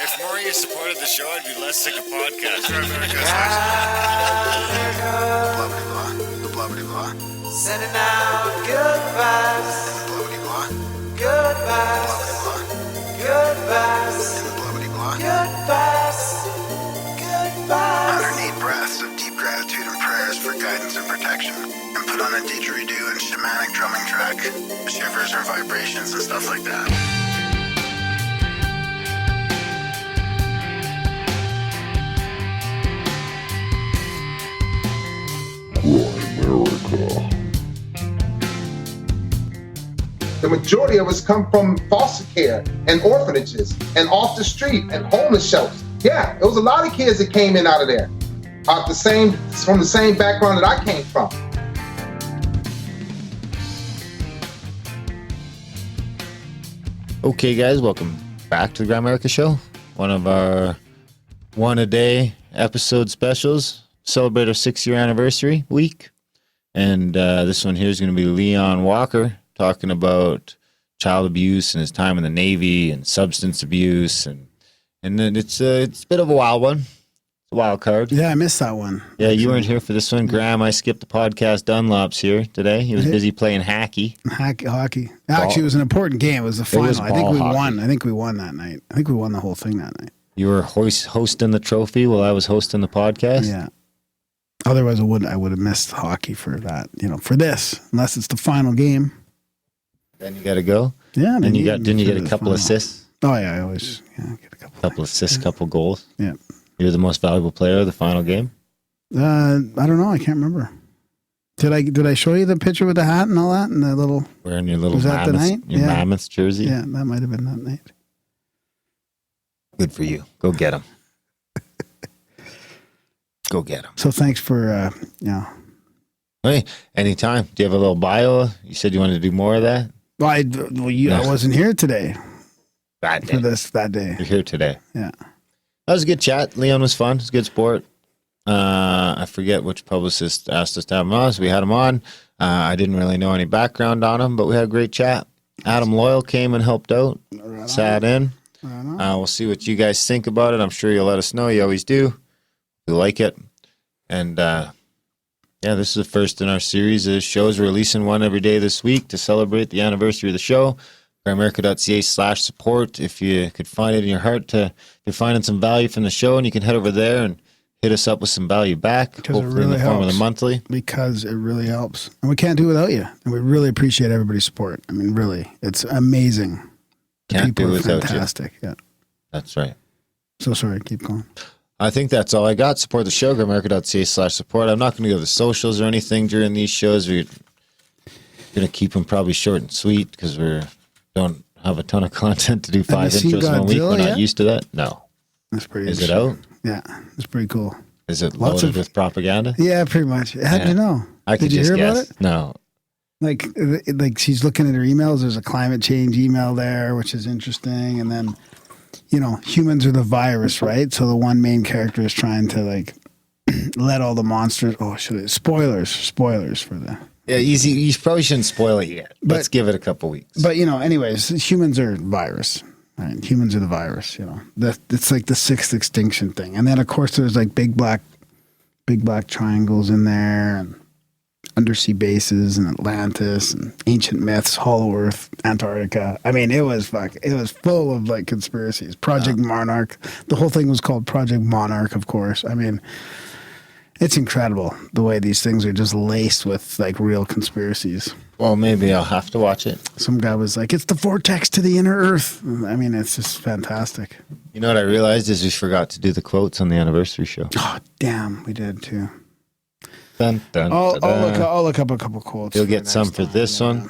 If more of you supported the show, I'd be less sick of podcasts. The blah-blah-blah. Sending out good vibes. Blah-blah-blah. Good vibes. Good vibes. Blah-blah-blah. Good vibes. Good vibes. 108 breaths of deep gratitude and prayers for guidance and protection. And put on a didgeridoo and shamanic drumming track. Shivers or vibrations and stuff like that. Grimerica. The majority of us come from foster care and orphanages and off the street and homeless shelters. Yeah, there was a lot of kids that came in out of there, from the same background that I came from. Okay, guys, welcome back to the Grimerica show. One of our one-a-day episode specials. Celebrate our 6-year anniversary week. And this one here is going to be Leon Walker talking about child abuse and his time in the Navy and substance abuse. And then it's a bit of a wild one. It's a wild card. Yeah, I missed that one. Yeah, you weren't here for this one. Graham, I skipped the podcast. Dunlop's here today. He was busy playing hockey. Hockey. Actually, it was an important game. It was the final. I think we hockey. won. I think we won that night. I think we won the whole thing that night. You were hosting the trophy while I was hosting the podcast? Yeah. Otherwise, I would have missed hockey for that. For this, unless it's the final game. Then you got to go? Yeah. And didn't you get a couple assists? Oh, yeah. I always get a couple Assists, couple goals? Yeah. You're the most valuable player of the final game? I don't know. I can't remember. Did I show you the picture with the hat and all that and the little? Wearing your little Was that the night? Mammoths jersey? Yeah, that might have been that night. Good for you. Go get him. Go get him. So thanks for Hey, anytime. Do you have a little bio? You said you wanted to do more of that? Well, I wasn't here today That for day. that day. You're here today. Yeah. That was a good chat. Leon was fun. It was a good sport. I forget which publicist asked us to have him on, so we had him on. I didn't really know any background on him, but we had a great chat. Adam Loyal came and helped out, sat in. We'll see what you guys think about it. I'm sure you'll let us know. You always do. We like it. And this is the first in our series of shows. We're releasing one every day this week to celebrate the anniversary of the show. Grimerica.ca/support. If you could find it in your heart if you're finding some value from the show, and you can head over there and hit us up with some value back, Because hopefully in the form of the monthly. Because it really helps. And we can't do it without you. And we really appreciate everybody's support. I mean, really, it's amazing. Can't do it without fantastic. Yeah. That's right. So sorry, keep going. I think that's all I got. Support the show, Grimerica.ca/support. I'm not going to go to the socials or anything during these shows. We're going to keep them probably short and sweet because we don't have a ton of content to do 5 you seen intros in 1 week. Godzilla We're not yet? used to that. No. That's pretty Is it out? Yeah, it's pretty cool. Is it Lots loaded of- with propaganda? Yeah, pretty much. How did you know? I could Did you just hear guess. about it? No. Like she's looking at her emails. There's a climate change email there, which is interesting. And then, humans are the virus, right? So the one main character is trying to let all the monsters. Oh, spoilers for the. Yeah, easy. You probably shouldn't spoil it yet. But- Let's give it a couple weeks. But anyways, humans are virus. Right? Humans are the virus. It's like the sixth extinction thing. And then of course there's big black triangles in there, and undersea bases, and Atlantis, and ancient myths, Hollow Earth, Antarctica. I mean, it was full of conspiracies. Project Monarch. The whole thing was called Project Monarch, of course. I mean, it's incredible the way these things are just laced with real conspiracies. Well, maybe I'll have to watch it. Some guy was like, "It's the vortex to the inner Earth." I mean, it's just fantastic. You know what I realized is we forgot to do the quotes on the anniversary show. Oh, damn, we did too. Dun, dun, I'll dun, I'll look up a couple quotes. You'll for get next some for time, this yeah. one.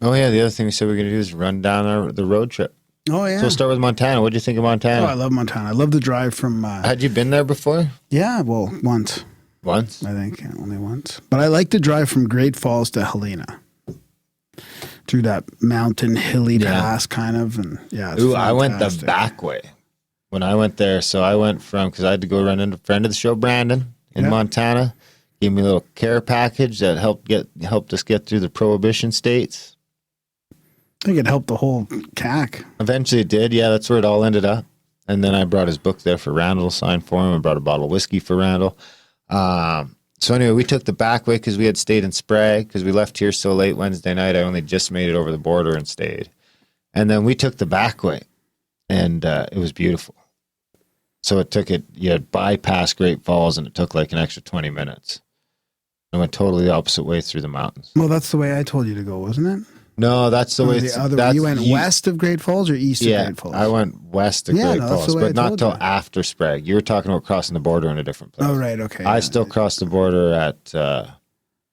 The other thing we said we are going to do is run down the road trip. Oh yeah. So we'll start with Montana. What do you think of Oh, Montana? I love Montana. I love the drive from. Had you been there before? Yeah, well, once Once? I think, only once. But I like the drive from Great Falls to Helena, through that mountain hilly pass, kind of, and yeah. It's Ooh, I went the fantastic. back way when I went there. So I went because I had to go run into a friend of the show, Brandon, in Montana. Gave me a little care package that helped us get through the prohibition states. I think it helped the whole CAC. Eventually it did. Yeah, that's where it all ended up. And then I brought his book there for Randall to sign for him. I brought a bottle of whiskey for Randall. So anyway, we took the back way because we had stayed in Sprague because we left here so late Wednesday night. I only just made it over the border and stayed. And then we took the back way, and it was beautiful. So it took it, you had bypassed Great Falls, and it took like an extra 20 minutes. I went totally the opposite way through the mountains. Well, that's the way I told you to go, wasn't it? No, that's the way. The other way. You went west of Great Falls or east of Great Falls? I went west of Great Falls, but not till after Sprague. You were talking about crossing the border in a different place. Oh, right, okay. I still crossed the border at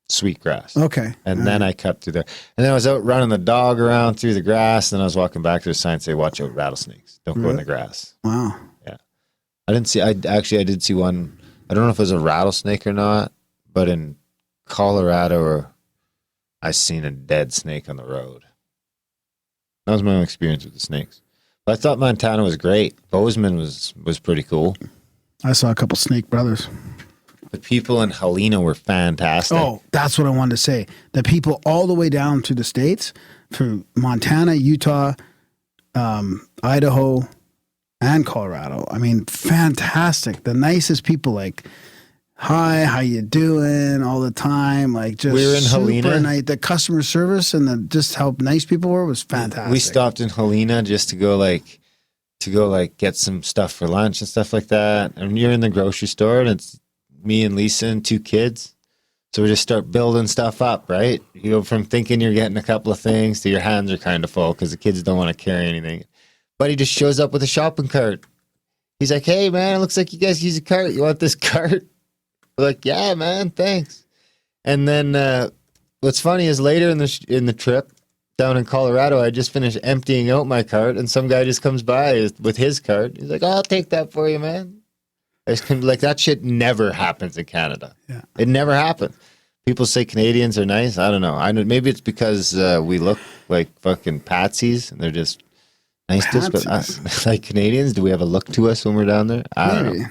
Sweetgrass. Okay. And then I cut through there. And then I was out running the dog around through the grass, and I was walking back to the sign say, watch out, rattlesnakes. Don't go in the grass. Wow. Yeah. I didn't see, I did see one. I don't know if it was a rattlesnake or not, but in Colorado, I seen a dead snake on the road. That was my own experience with the snakes. But I thought Montana was great. Bozeman was pretty cool. I saw a couple snake brothers. The people in Helena were fantastic. Oh, that's what I wanted to say. The people all the way down to the States, through Montana, Utah, Idaho, and Colorado. I mean, fantastic. The nicest people, like, hi, how you doing? All the time, like, just we were in super Helena. nice. The customer service and just how nice people were was fantastic. We stopped in Helena just to go get some stuff for lunch and stuff like that. And you're in the grocery store, and it's me and Lisa and 2 kids. So we just start building stuff up, right? You go from thinking you're getting a couple of things to your hands are kind of full because the kids don't want to carry anything. But he just shows up with a shopping cart. He's like, hey, man, it looks like you guys use a cart. You want this cart? We're like, yeah, man, thanks. And then what's funny is later in the trip down in Colorado, I just finished emptying out my cart, and some guy just comes by with his cart. He's like, oh, I'll take that for you, man. Like, that shit never happens in Canada. Yeah. It never happens. People say Canadians are nice. I don't know. Maybe it's because we look like fucking patsies, and they're just nice to us. But like Canadians, do we have a look to us when we're down there? I don't know.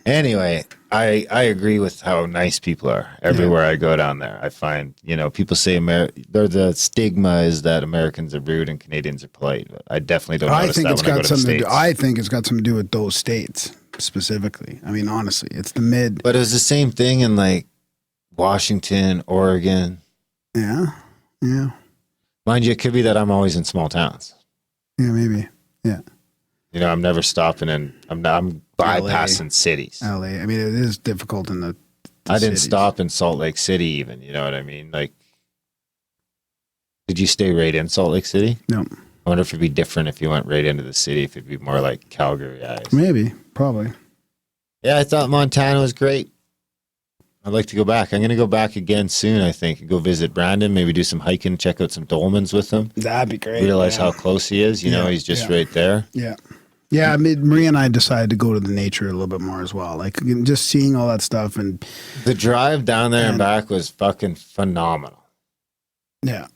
Anyway, I agree with how nice people are everywhere I go down there. I find, people say the stigma is that Americans are rude and Canadians are polite. But I definitely don't notice that when I go to the States. I think it's got something to do with those states specifically. I mean, honestly, it's the mid. But it was the same thing in like Washington, Oregon. Yeah. Mind you, it could be that I'm always in small towns. Yeah, maybe. Yeah. I'm never stopping in. I'm bypassing cities. LA. I mean, it is difficult in the I didn't stop in Salt Lake City even. You know what I mean? Like, did you stay right in Salt Lake City? No. I wonder if it'd be different if you went right into the city, if it'd be more like Calgary eyes. Maybe. Probably. Yeah, I thought Montana was great. I'd like to go back. I'm going to go back again soon, I think, and go visit Brandon, maybe do some hiking, check out some dolmens with him. That'd be great. Realize how close he is. He's just right there. Yeah. Yeah, I mean, Maria and I decided to go to the nature a little bit more as well. Like, just seeing all that stuff. And the drive down there and back was fucking phenomenal. Yeah.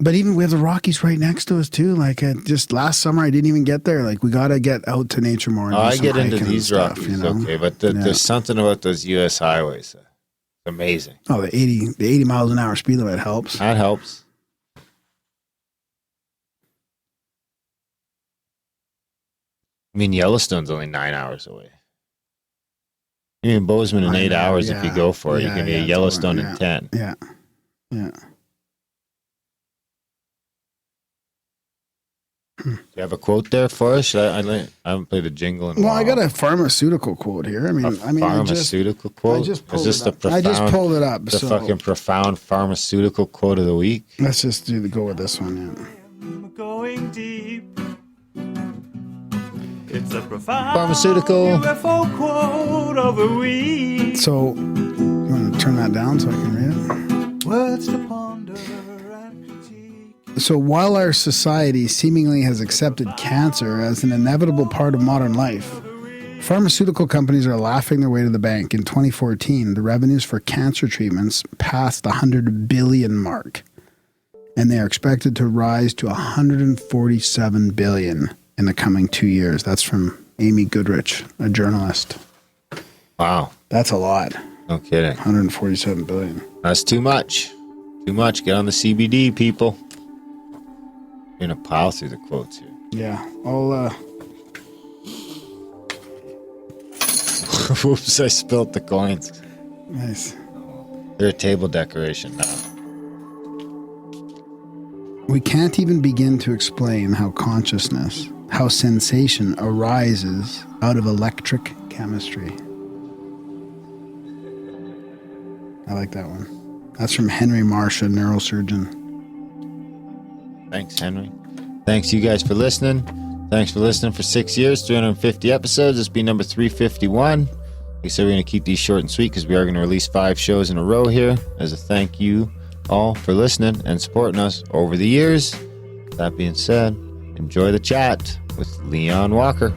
But even we have the Rockies right next to us, too. Like, just last summer, I didn't even get there. Like, we got to get out to nature more. And I get into these Rockies, okay. But there's something about those U.S. highways. Amazing. Oh, the 80 miles an hour speed limit helps. That helps. I mean, Yellowstone's only 9 hours away. You mean Bozeman in 8 hours if you go for it. You can be a Yellowstone in 10. Yeah. Do you have a quote there for us? I haven't played a jingle in a while. I got a pharmaceutical quote here. Pharmaceutical quote? I just pulled it up. The fucking profound pharmaceutical quote of the week? Let's just go with this one, I'm going deep. It's a profound pharmaceutical UFO quote of the week. So, you want to turn that down so I can read it? Words to ponder and critique. So, while our society seemingly has accepted cancer as an inevitable part of modern life, pharmaceutical companies are laughing their way to the bank. In 2014, the revenues for cancer treatments passed the $100 billion mark, and they are expected to rise to $147 billion in the coming 2 years. That's from Amy Goodrich, a journalist. Wow. That's a lot. No kidding. $147 billion. That's too much. Too much. Get on the CBD, people. We're gonna pile through the quotes here. Yeah. I'll Whoops! I spilled the coins. nice. They're a table decoration now. We can't even begin to explain how consciousness, how sensation arises out of electric chemistry. I like that one. That's from Henry Marsh, a neurosurgeon. Thanks, Henry. Thanks, you guys, for listening. Thanks for listening for 6 years, 350 episodes. This will be number 351. We said we're going to keep these short and sweet because we are going to release 5 shows in a row here as a thank you all for listening and supporting us over the years. That being said, enjoy the chat with Leon Walker.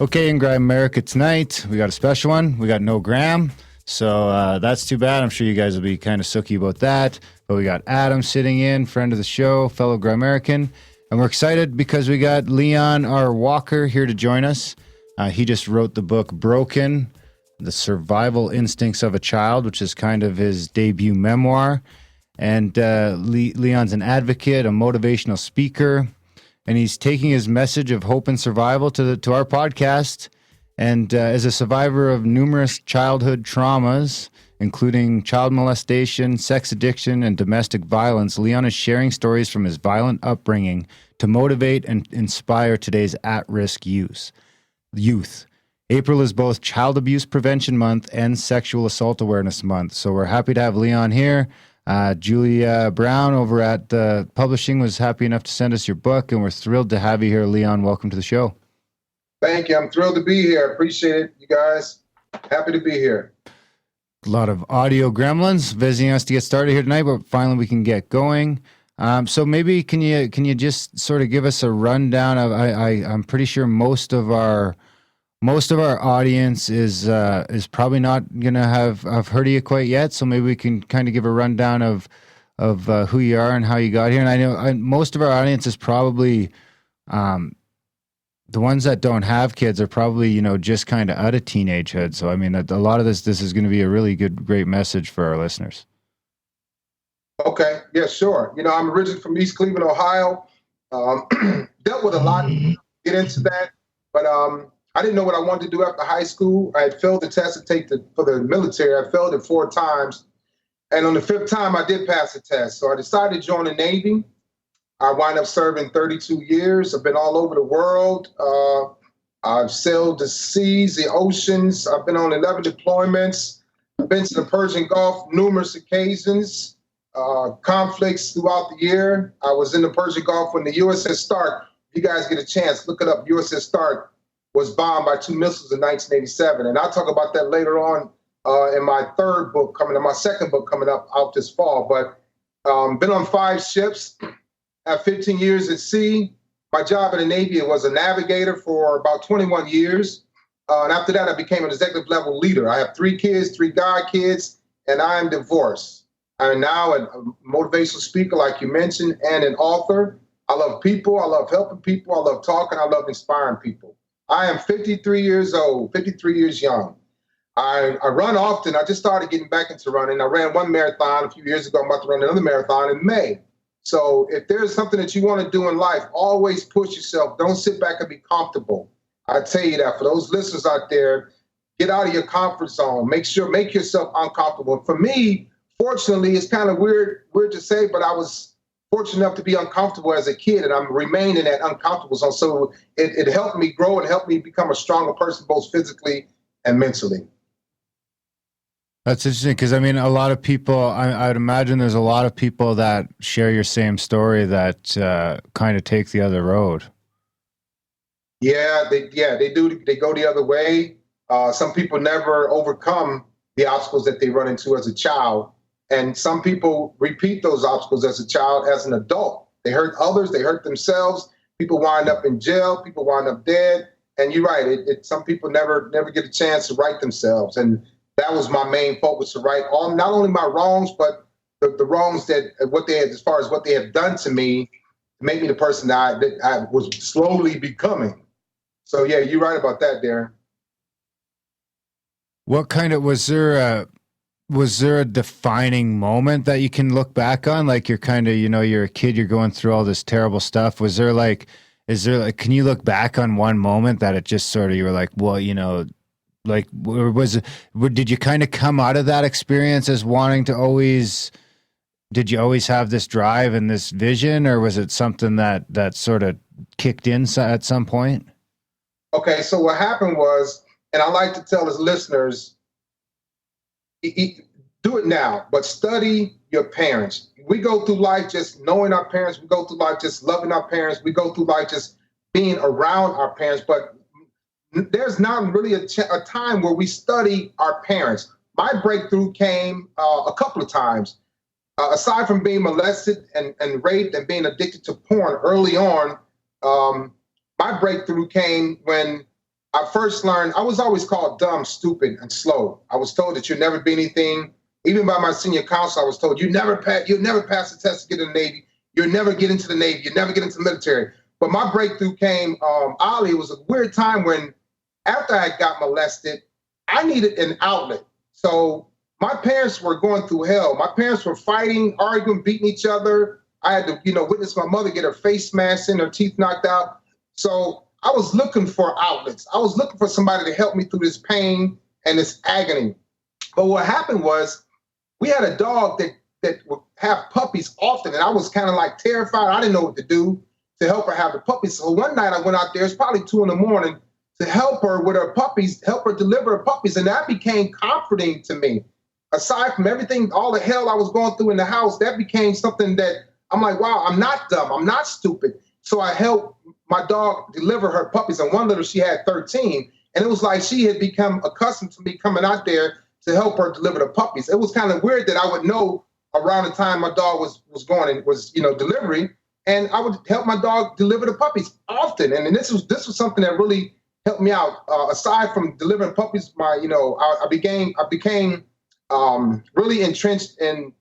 Okay, in Grimerica tonight, we got a special one. We got no Graham, so that's too bad. I'm sure you guys will be kind of sooky about that. But we got Adam sitting in, friend of the show, fellow Grimerican. And we're excited because we got Leon R. Walker here to join us. He just wrote the book Broken, The Survival Instincts of a Child, which is kind of his debut memoir. And Leon's an advocate, a motivational speaker. And he's taking his message of hope and survival to our podcast. And as a survivor of numerous childhood traumas, including child molestation, sex addiction, and domestic violence, Leon is sharing stories from his violent upbringing to motivate and inspire today's at-risk youth. April is both Child Abuse Prevention Month and Sexual Assault Awareness Month. So we're happy to have Leon here. Julia Brown over at the publishing was happy enough to send us your book, and we're thrilled to have you here, Leon. Welcome to the show. Thank you. I'm thrilled to be here. Appreciate it, you guys. Happy to be here. A lot of audio gremlins visiting us to get started here tonight, but finally we can get going. So maybe can you just sort of give us a rundown of I'm pretty sure most of our audience is probably not gonna have heard of you quite yet. So maybe we can kind of give a rundown of who you are and how you got here. And I know most of our audience is probably the ones that don't have kids are probably just kind of out of teenagehood. So I mean, a lot of this is going to be a really great message for our listeners. Okay, yeah, sure. I'm originally from East Cleveland, Ohio. Dealt with a lot, get into that, but I didn't know what I wanted to do after high school. I had failed the test to take for the military. I failed it 4 times. And on the 5th time, I did pass the test. So I decided to join the Navy. I wound up serving 32 years. I've been all over the world. I've sailed the seas, the oceans. I've been on 11 deployments. I've been to the Persian Gulf numerous occasions, conflicts throughout the year. I was in the Persian Gulf when the USS Stark, if you guys get a chance, look it up, USS Stark was bombed by 2 missiles in 1987. And I'll talk about that later on in my second book coming up out this fall. But been on 5 ships, have 15 years at sea. My job in the Navy was a navigator for about 21 years. And after that, I became an executive level leader. I have 3 kids, 3 god kids, and I am divorced. I'm now a motivational speaker, like you mentioned, and an author. I love people. I love helping people. I love talking. I love inspiring people. I am 53 years old, 53 years young. I run often. I just started getting back into running. I ran 1 marathon a few years ago. I'm about to run another marathon in May. So if there's something that you want to do in life, always push yourself. Don't sit back and be comfortable. I tell you that for those listeners out there, get out of your comfort zone. Make yourself uncomfortable. For me, fortunately, it's kind of weird to say, but I was fortunate enough to be uncomfortable as a kid, and I'm remaining in that uncomfortable zone. So it helped me grow and helped me become a stronger person, both physically and mentally. That's interesting because, I mean, a lot of people, I would imagine there's a lot of people that share your same story that kind of take the other road. Yeah, they do. They go the other way. Some people never overcome the obstacles that they run into as a child. And some people repeat those obstacles as a child, as an adult. They hurt others, they hurt themselves. People wind up in jail, people wind up dead. And you're right, some people never get a chance to right themselves. And that was my main focus, to right not only my wrongs, but the wrongs that what they had, as far as what they have done to me, to make me the person that I was slowly becoming. So yeah, you're right about that, Darren. What kind of, was there a defining moment that you can look back on? Like, you're kind of, you're a kid, you're going through all this terrible stuff. Can you look back on one moment that it just sort of, you were like, well, like, did you kind of come out of that experience as wanting to did you always have this drive and this vision, or was it something that sort of kicked in at some point? Okay, so what happened was, and I like to tell his listeners, do it now, but study your parents. We go through life just knowing our parents. We go through life just loving our parents. We go through life just being around our parents, but there's not really a time where we study our parents. My breakthrough came a couple of times. Aside from being molested and raped and being addicted to porn early on, my breakthrough came when I first learned. I was always called dumb, stupid, and slow. I was told that you'll never be anything. Even by my senior counselor, I was told you'll never pass the test to get in the Navy. You'll never get into the Navy. You'll never get into the military. But my breakthrough came, oddly, it was a weird time when, after I got molested, I needed an outlet. So my parents were going through hell. My parents were fighting, arguing, beating each other. I had to, witness my mother get her face smashed in, her teeth knocked out. So I was looking for outlets. I was looking for somebody to help me through this pain and this agony. But what happened was, we had a dog that would have puppies often, and I was kind of like terrified. I didn't know what to do to help her have the puppies. So one night I went out there, it's probably 2 a.m, to help her with her puppies, help her deliver her puppies. And that became comforting to me. Aside from everything, all the hell I was going through in the house, that became something that I'm like, wow, I'm not dumb. I'm not stupid. So I helped my dog deliver her puppies. And one little, she had 13. And it was like she had become accustomed to me coming out there to help her deliver the puppies. It was kind of weird that I would know around the time my dog was going and was, delivering. And I would help my dog deliver the puppies often. And this was something that really helped me out. Aside from delivering puppies, I became really entrenched in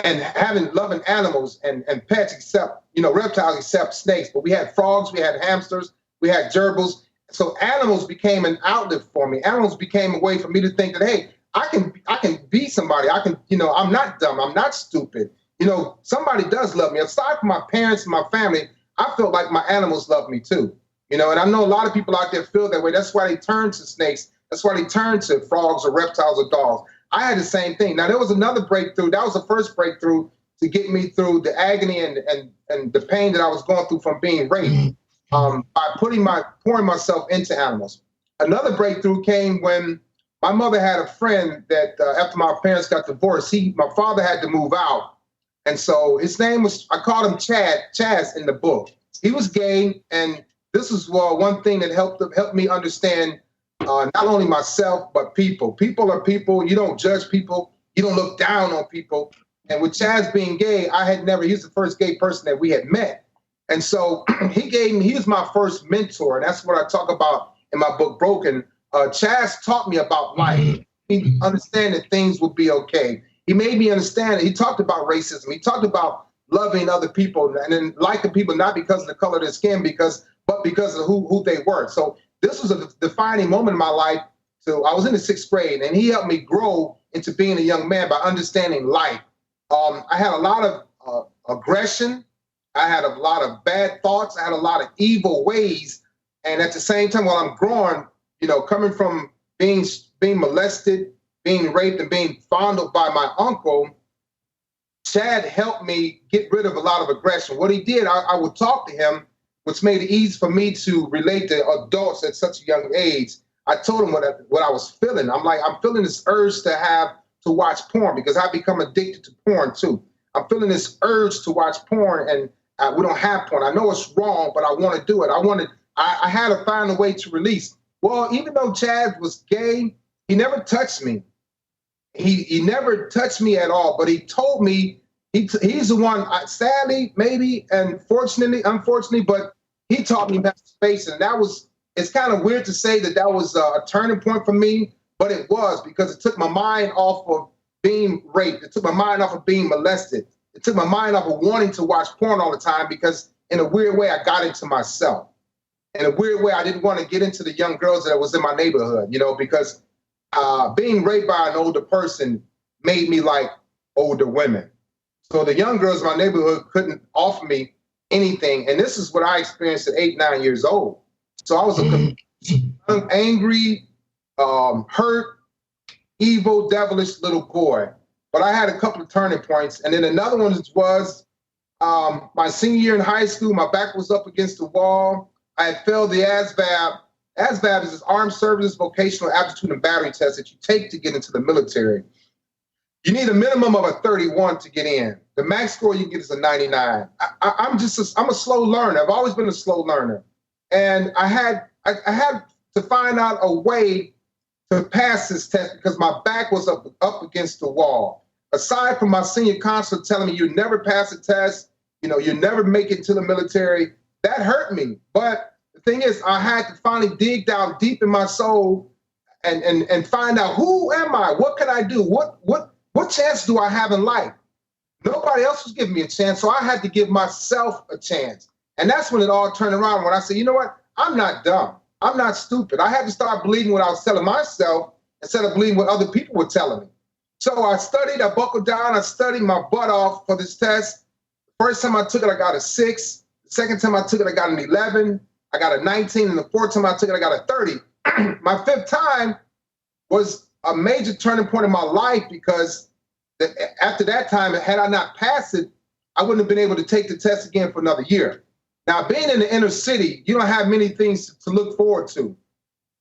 and loving animals and pets, except reptiles, except snakes. But we had frogs, we had hamsters, we had gerbils. So animals became an outlet for me. Animals became a way for me to think that, hey, I can be somebody. I can, I'm not dumb. I'm not stupid. Somebody does love me. Aside from my parents and my family, I felt like my animals love me too. And I know a lot of people out there feel that way. That's why they turn to snakes. That's why they turn to frogs or reptiles or dogs. I had the same thing. Now, there was another breakthrough. That was the first breakthrough to get me through the agony and the pain that I was going through from being raped by pouring myself into animals. Another breakthrough came when my mother had a friend that after my parents got divorced, my father had to move out. And so his name was, I called him Chaz in the book. He was gay, and this is one thing that helped me understand not only myself, but people. People are people. You don't judge people. You don't look down on people. And with Chaz being gay, he was the first gay person that we had met. And so he was my first mentor. And that's what I talk about in my book, Broken. Chaz taught me about life. He understand that things will be okay. He made me understand. He talked about racism. He talked about loving other people and then liking people, not because of the color of their skin, but because of who they were. So this was a defining moment in my life. So I was in the 6th grade, and he helped me grow into being a young man by understanding life. I had a lot of aggression. I had a lot of bad thoughts. I had a lot of evil ways. And at the same time, while I'm growing, coming from being being molested, being raped, and being fondled by my uncle, Chad helped me get rid of a lot of aggression. What he did, I would talk to him, which made it easy for me to relate to adults at such a young age. I told him what I was feeling. I'm feeling this urge to watch porn because I've become addicted to porn too. I'm feeling this urge to watch porn, and we don't have porn. I know it's wrong, but I want to do it. I had to find a way to release. Well, even though Chad was gay, he never touched me. He never touched me at all, but he told me he's the one, sadly, maybe, and unfortunately, but he taught me masturbation. And it's kind of weird to say that was a turning point for me, but it was, because it took my mind off of being raped. It took my mind off of being molested. It took my mind off of wanting to watch porn all the time, because in a weird way, I got into myself. In a weird way, I didn't want to get into the young girls that was in my neighborhood, because being raped by an older person made me like older women. So the young girls in my neighborhood couldn't offer me anything. And this is what I experienced at 8, 9 years old. So I was an angry, hurt, evil, devilish little boy. But I had a couple of turning points. And then another one was my senior year in high school. My back was up against the wall. I had failed the ASVAB. ASVAB is this Armed Services Vocational Aptitude and Battery Test that you take to get into the military. You need a minimum of a 31 to get in. The max score you get is a 99. I'm a slow learner. I've always been a slow learner. And I had to find out a way to pass this test because my back was up against the wall. Aside from my senior counselor telling me you never pass a test, you never make it to the military, that hurt me. But the thing is, I had to finally dig down deep in my soul and find out, who am I? What can I do? What chance do I have in life? Nobody else was giving me a chance, so I had to give myself a chance. And that's when it all turned around, when I said, you know what? I'm not dumb. I'm not stupid. I had to start believing what I was telling myself instead of believing what other people were telling me. So I studied, I buckled down, I studied my butt off for this test. First time I took it, I got a 6. The second time I took it, I got an 11. I got a 19. And the fourth time I took it, I got a 30. My fifth time was a major turning point in my life because after that time, had I not passed it, I wouldn't have been able to take the test again for another year. Now, being in the inner city, you don't have many things to look forward to.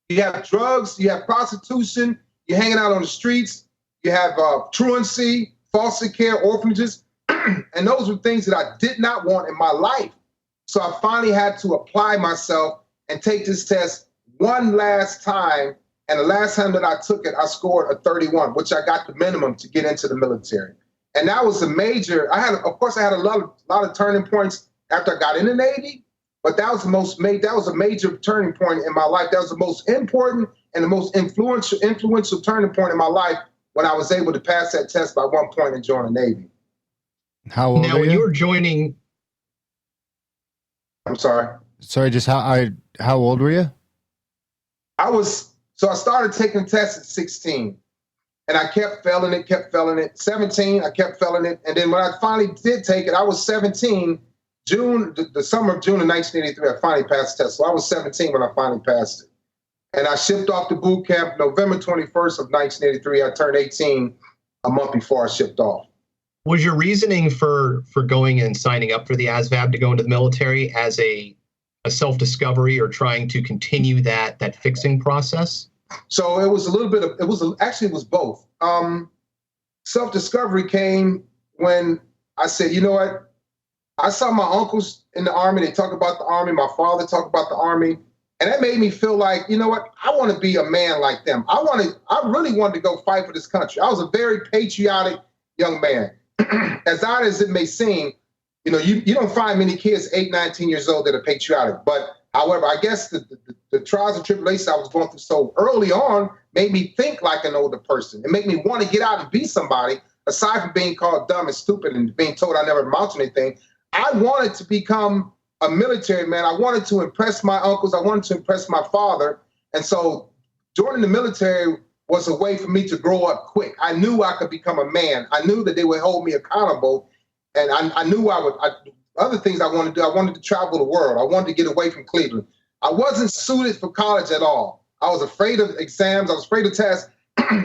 You have drugs, you have prostitution, you're hanging out on the streets, you have truancy, foster care, orphanages, and those were things that I did not want in my life. So I finally had to apply myself and take this test one last time. And the last time that I took it, I scored a 31, which I got the minimum to get into the military. And that was a major, I had a lot of turning points after I got in the Navy, but that was a major turning point in my life. That was the most important and the most influential turning point in my life when I was able to pass that test by one point and join the Navy. How old now, are when you? you were joining, I'm sorry. Sorry, just how old were you? So I started taking the test at 16. And I kept failing it. 17, I kept failing it. And then when I finally did take it, I was 17. The summer of June of 1983, I finally passed the test. So I was 17 when I finally passed it. And I shipped off to boot camp November 21st of 1983. I turned 18 a month before I shipped off. was your reasoning for going and signing up for the ASVAB to go into the military as a self-discovery or trying to continue that fixing process? So it was a little bit of, it was both. Self-discovery came when I said, you know what? I saw my uncles in the Army. They talk about the Army. My father talked about the Army. And that made me feel like, you know what? I want to be a man like them. I really wanted to go fight for this country. I was a very patriotic young man. As odd as it may seem, you know, you don't find many kids 8, 19 years old that are patriotic. But however, I guess the trials and tribulations I was going through so early on made me think like an older person. It made me want to get out and be somebody, aside from being called dumb and stupid and being told I never amount to anything. I wanted to become a military man. I wanted to impress my uncles. I wanted to impress my father. And so joining the military was a way for me to grow up quick. I knew I could become a man. I knew that they would hold me accountable. And I knew other things I wanted to do. I wanted to travel the world. I wanted to get away from Cleveland. I wasn't suited for college at all. I was afraid of exams. I was afraid of tests.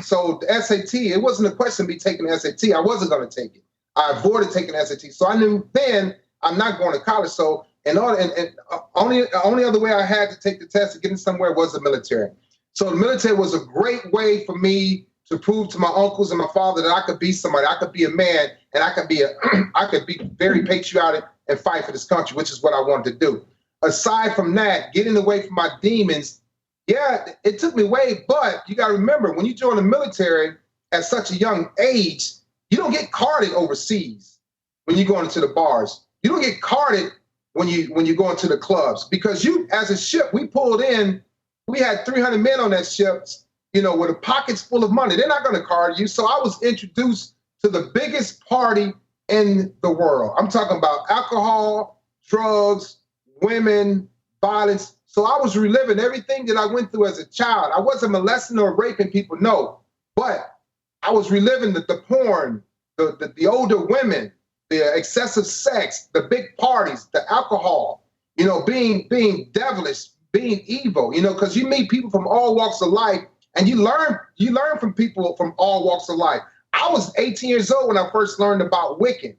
So the SAT, it wasn't a question of me taking the SAT. I wasn't going to take it. I avoided taking the SAT. So I knew then I'm not going to college. So only other way I had to take the test to get in somewhere was the military. So the military was a great way for me to prove to my uncles and my father that I could be somebody. I could be a man, and I could be very patriotic and fight for this country, which is what I wanted to do. Aside from that, getting away from my demons, yeah, it took me away. But you got to remember, when you join the military at such a young age, you don't get carded overseas when you go into the bars. You don't get carded when you go into the clubs, because you, as a ship, we pulled in. We had 300 men on that ship, with the pockets full of money. They're not going to card you. So I was introduced to the biggest party in the world. I'm talking about alcohol, drugs, women, violence. So I was reliving everything that I went through as a child. I wasn't molesting or raping people, no. But I was reliving the porn, the older women, the excessive sex, the big parties, the alcohol, being devilish, being evil, because you meet people from all walks of life, and you learn from people from all walks of life. I was 18 years old when I first learned about Wiccan.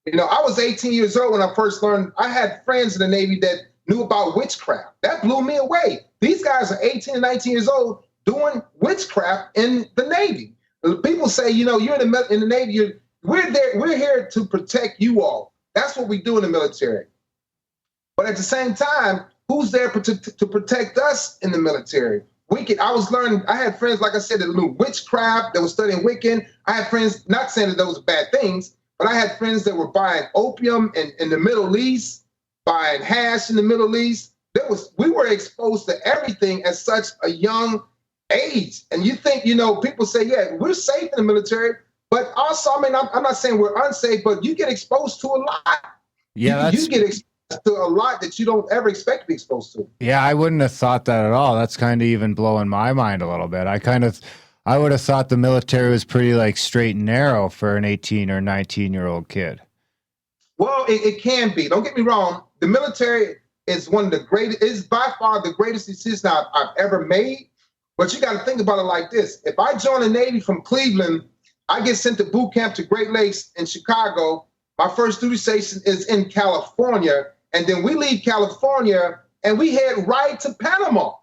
I was 18 years old when I first learned. I had friends in the Navy that knew about witchcraft. That blew me away. These guys are 18 and 19 years old doing witchcraft in the Navy. People say, you're in the Navy. We're there. We're here to protect you all. That's what we do in the military. But at the same time, who's there to protect us in the military? I had friends, like I said, that knew witchcraft, that were studying Wiccan. I had friends, not saying that those were bad things, but I had friends that were buying opium in the Middle East, buying hash in the Middle East. We were exposed to everything at such a young age. And you think, people say, yeah, we're safe in the military, but also, I'm not saying we're unsafe, but you get exposed to a lot. Yeah, you get exposed to a lot that you don't ever expect to be exposed to. Yeah, I wouldn't have thought that at all. That's kind of even blowing my mind a little bit. I would have thought the military was pretty straight and narrow for an 18 or 19-year-old kid. Well, it can be. Don't get me wrong. The military is is by far the greatest decision I've ever made. But you got to think about it like this. If I join the Navy from Cleveland, I get sent to boot camp to Great Lakes in Chicago. My first duty station is in California. And then we leave California and we head right to Panama.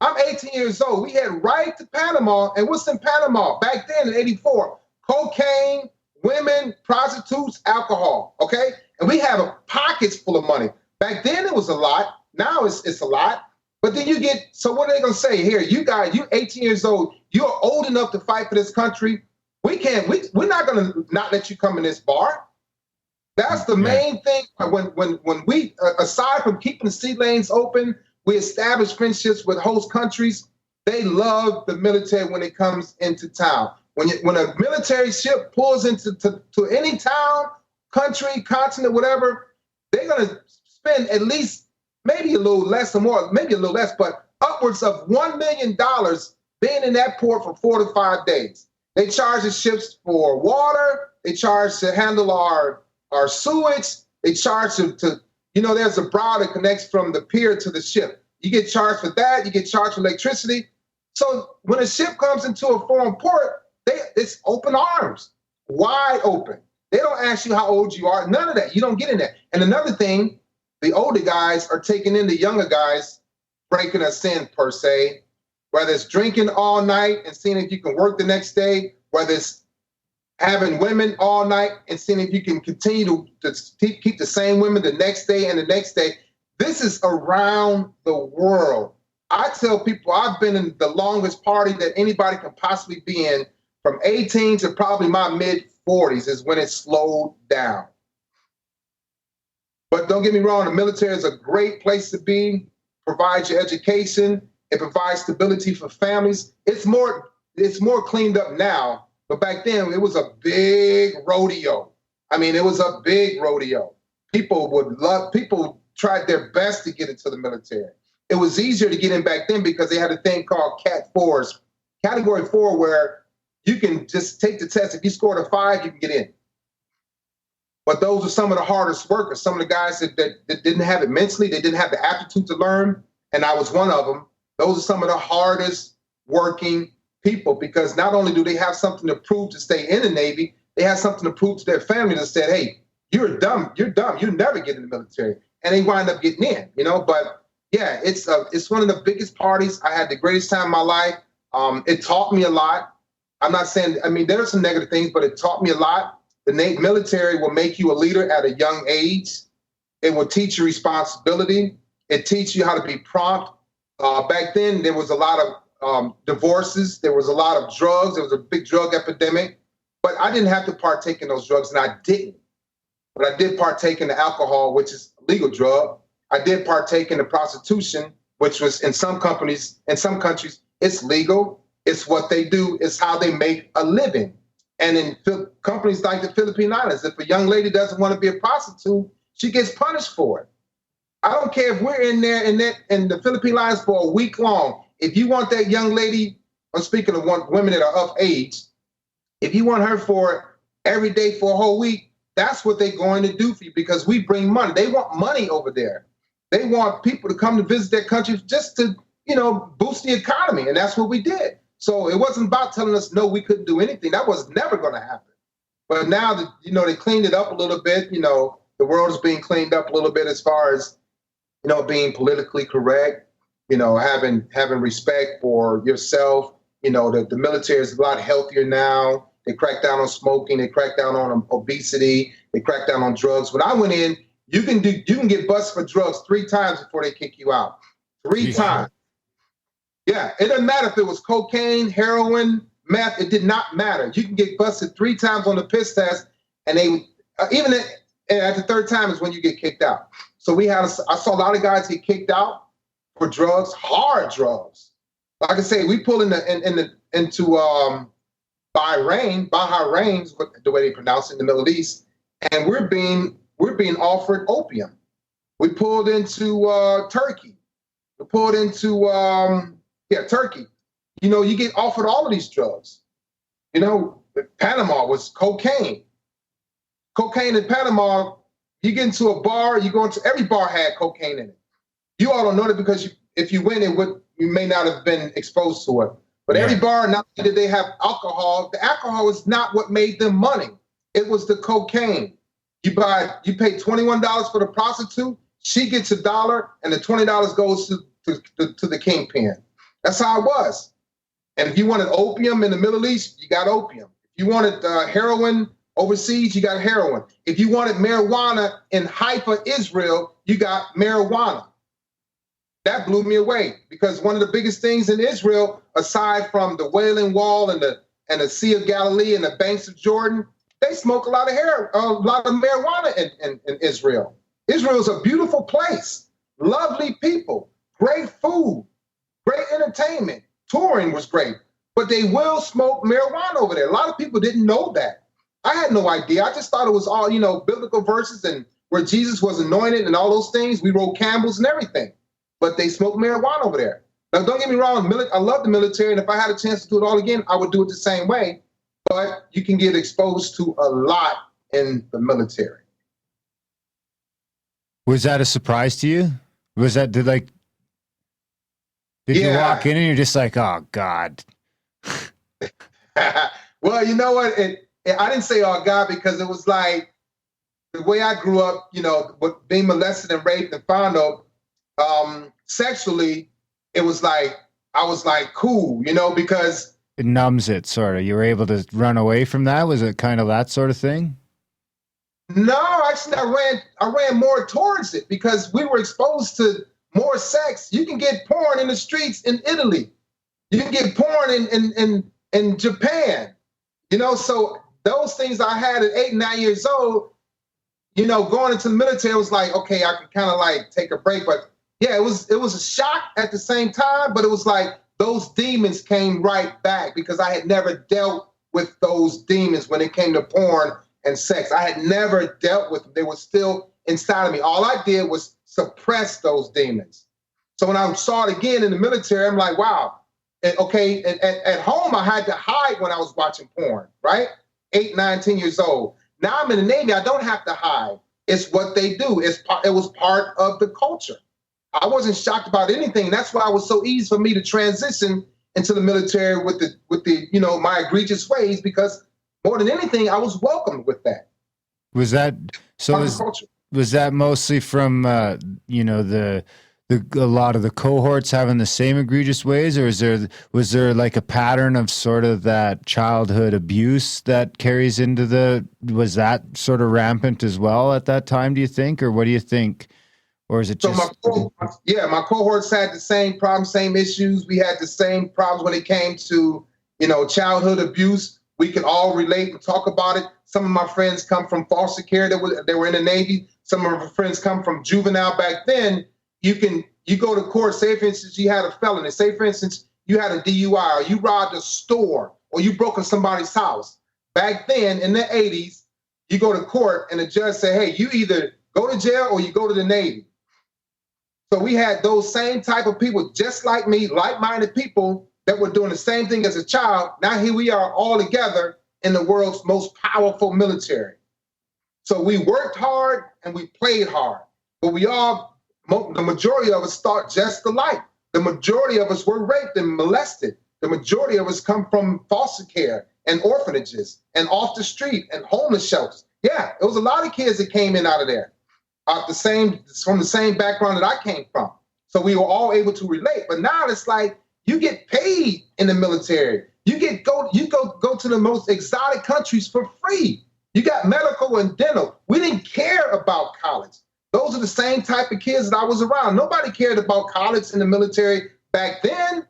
I'm 18 years old. We head right to Panama. And what's in Panama? Back then in 84, cocaine, women, prostitutes, alcohol, okay? And we have pockets full of money. Back then it was a lot. Now it's a lot. But then so what are they gonna say? Here, you guys, you're 18 years old. You're old enough to fight for this country. We're not gonna not let you come in this bar. That's the main thing. When we, aside from keeping the sea lanes open, we establish friendships with host countries. They love the military when it comes into town. When a military ship pulls into any town, country, continent, whatever, they're gonna spend at least maybe a little less or more, maybe a little less, but upwards of $1 million being in that port for 4 to 5 days. They charge the ships for water. They charge to handle our sewage. They charge to there's a brow that connects from the pier to the ship. You get charged for that. You get charged for electricity. So when a ship comes into a foreign port, it's open arms, wide open. They don't ask you how old you are. None of that. You don't get in there. And another thing, the older guys are taking in the younger guys, breaking us in per se, whether it's drinking all night and seeing if you can work the next day, whether it's having women all night and seeing if you can continue to keep the same women the next day and the next day. This is around the world. I tell people I've been in the longest party that anybody can possibly be in, from 18 to probably my mid-40s is when it slowed down. But don't get me wrong, the military is a great place to be, provides you education, it provides stability for families. It's more cleaned up now, but back then it was a big rodeo. I mean, it was a big rodeo. People tried their best to get into the military. It was easier to get in back then because they had a thing called Cat 4s, Category 4, where you can just take the test. If you scored a 5, you can get in. But those are some of the hardest workers, some of the guys that didn't have it mentally, they didn't have the aptitude to learn, and I was one of them. Those are some of the hardest working people, because not only do they have something to prove to stay in the Navy, they have something to prove to their family that said, hey, you're dumb, you never get in the military. And they wind up getting in, but yeah, it's one of the biggest parties. I had the greatest time of my life. It taught me a lot. I'm not saying, there are some negative things, but it taught me a lot. The military will make you a leader at a young age. It will teach you responsibility. It teaches you how to be prompt. Back then, there was a lot of divorces. There was a lot of drugs. There was a big drug epidemic. But I didn't have to partake in those drugs, and I didn't. But I did partake in the alcohol, which is a legal drug. I did partake in the prostitution, which was in some countries, it's legal. It's what they do. It's how they make a living. And in companies like the Philippine Islands, if a young lady doesn't want to be a prostitute, she gets punished for it. I don't care if we're in there in the Philippine Islands for a week long. If you want that young lady, I'm speaking of women that are of age, if you want her for every day for a whole week, that's what they're going to do for you, because we bring money. They want money over there. They want people to come to visit their country just to, boost the economy. And that's what we did. So it wasn't about telling us, no, we couldn't do anything. That was never going to happen. But now that, they cleaned it up a little bit, the world is being cleaned up a little bit as far as, being politically correct, having respect for yourself. The military is a lot healthier now. They crack down on smoking. They crack down on obesity. They crack down on drugs. When I went in, you can get busted for drugs 3 times before they kick you out. 3 times. Yeah, it doesn't matter if it was cocaine, heroin, meth. It did not matter. You can get busted 3 times on the piss test, and they even at the 3rd time is when you get kicked out. So I saw a lot of guys get kicked out for drugs, hard drugs. Like I say, we pull into Bahrain, the way they pronounce it in the Middle East, and we're being offered opium. We pulled into Turkey. We pulled into Turkey. You get offered all of these drugs. Panama was cocaine. Cocaine in Panama, you get into a bar, every bar had cocaine in it. You all don't know that because if you went, you may not have been exposed to it. But every bar, not only did they have alcohol, the alcohol was not what made them money. It was the cocaine. You pay $21 for the prostitute, she gets $1, and the $20 goes to the kingpin. That's how it was. And if you wanted opium in the Middle East, you got opium. If you wanted heroin overseas, you got heroin. If you wanted marijuana in Haifa, Israel, you got marijuana. That blew me away, because one of the biggest things in Israel, aside from the Wailing Wall and the Sea of Galilee and the banks of Jordan, they smoke a lot of marijuana in Israel. Israel is a beautiful place, lovely people, great food, great entertainment. Touring was great, but they will smoke marijuana over there. A lot of people didn't know that. I had no idea. I just thought it was all, biblical verses and where Jesus was anointed and all those things. We rode camels and everything, but they smoke marijuana over there. Now, don't get me wrong. I love the military, and if I had a chance to do it all again, I would do it the same way. But you can get exposed to a lot in the military. Was that a surprise to you? Did you walk in and you're just like, oh God? Well, you know what? I didn't say, oh God, because it was like the way I grew up, with being molested and raped and fondled sexually, it was like, I was like, cool, because it numbs it, sort of. You were able to run away from that? Was it kind of that sort of thing? No, actually, I ran more towards it, because we were exposed to more sex. You can get porn in the streets in Italy. You can get porn in Japan. So those things I had at 8, 9 years old, going into the military was like, okay, I can kind of like take a break. But yeah, it was a shock at the same time, but it was like those demons came right back, because I had never dealt with those demons when it came to porn and sex. I had never dealt with them. They were still inside of me. All I did was suppress those demons. So when I saw it again in the military, I'm like, wow. Okay, at home, I had to hide when I was watching porn, right? 8, 9, 10 years old. Now I'm in the Navy. I don't have to hide. It's what they do. It was part of the culture. I wasn't shocked about anything. That's why it was so easy for me to transition into the military with the my egregious ways, because more than anything, I was welcomed with that. Was that so? Was that mostly from the a lot of the cohorts having the same egregious ways, or was there like a pattern of sort of that childhood abuse that carries into was that sort of rampant as well at that time, do you think, or what do you think? Or is it just... my cohorts had the same problems, same issues. We had the same problems when it came to, childhood abuse. We could all relate and talk about it. Some of my friends come from foster care. They were in the Navy. Some of my friends come from juvenile. Back then, you go to court, say, for instance, you had a felony. Say, for instance, you had a DUI, or you robbed a store, or you broke into somebody's house. Back then, in the 80s, you go to court, and the judge say, hey, you either go to jail or you go to the Navy. So we had those same type of people, just like me, like-minded people that were doing the same thing as a child. Now here we are all together in the world's most powerful military. So we worked hard and we played hard, but the majority of us thought just alike. The majority of us were raped and molested. The majority of us come from foster care and orphanages and off the street and homeless shelters. Yeah, it was a lot of kids that came in out of there. From the same background that I came from. So we were all able to relate. But now it's like you get paid in the military. You go to the most exotic countries for free. You got medical and dental. We didn't care about college. Those are the same type of kids that I was around. Nobody cared about college in the military back then.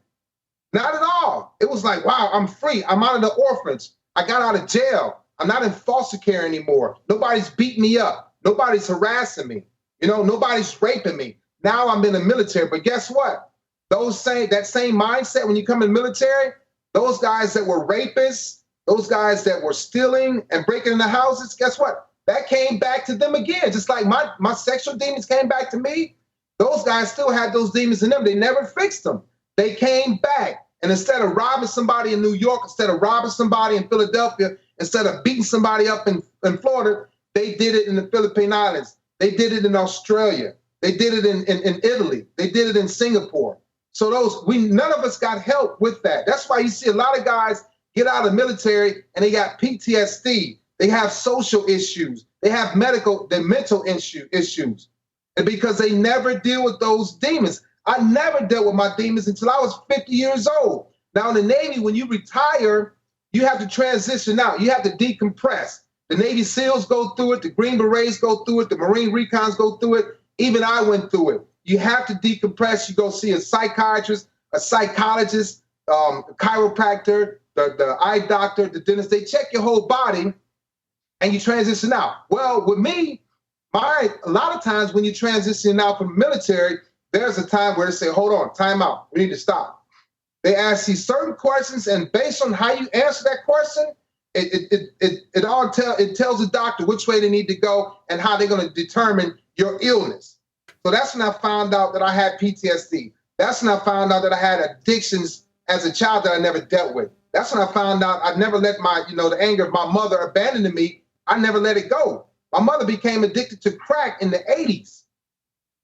Not at all. It was like, wow, I'm free. I'm out of the orphanage. I got out of jail. I'm not in foster care anymore. Nobody's beating me up. Nobody's harassing me. Nobody's raping me. Now I'm in the military. But guess what? That same mindset when you come in the military, those guys that were rapists, those guys that were stealing and breaking into houses, guess what? That came back to them again. Just like my sexual demons came back to me, those guys still had those demons in them. They never fixed them. They came back. And instead of robbing somebody in New York, instead of robbing somebody in Philadelphia, instead of beating somebody up in Florida, they did it in the Philippine Islands. They did it in Australia. They did it in Italy. They did it in Singapore. So none of us got help with that. That's why you see a lot of guys get out of the military and they got PTSD. They have social issues. They have mental issues. And because they never deal with those demons. I never dealt with my demons until I was 50 years old. Now in the Navy, when you retire, you have to transition out. You have to decompress. The Navy SEALs go through it. The Green Berets go through it. The Marine Recons go through it. Even I went through it. You have to decompress. You go see a psychiatrist, a psychologist, a chiropractor, the eye doctor, the dentist. They check your whole body and you transition out. Well, with me, a lot of times when you transition out from the military, there's a time where they say, hold on, time out. We need to stop. They ask you certain questions, and based on how you answer that question, it tells the doctor which way they need to go and how they're going to determine your illness. So that's when I found out that I had PTSD. That's when I found out that I had addictions as a child that I never dealt with. That's when I found out I never let the anger of my mother abandon me. I never let it go. My mother became addicted to crack in the 80s.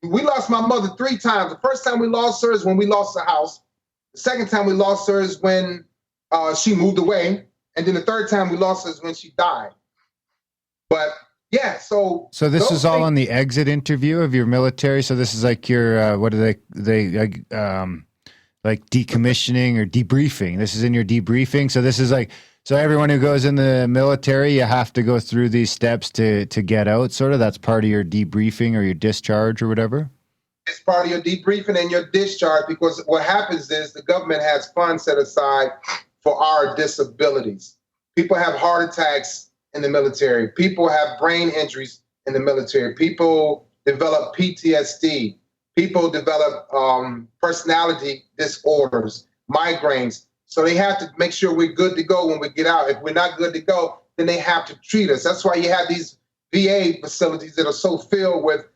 We lost my mother 3 times. The first time we lost her is when we lost the house. The second time we lost her is when she moved away. And then the third time we lost her is when she died. But yeah, so this is all on the exit interview of your military. So this is like your what are they like decommissioning or debriefing? This is in your debriefing. So this is like, so everyone who goes in the military, you have to go through these steps to get out. Sort of that's part of your debriefing or your discharge or whatever. It's part of your debriefing and your discharge, because what happens is the government has funds set aside for our disabilities. People have heart attacks in the military. People have brain injuries in the military. People develop PTSD. People develop personality disorders, migraines. So they have to make sure we're good to go when we get out. If we're not good to go, then they have to treat us. That's why you have these VA facilities that are so filled with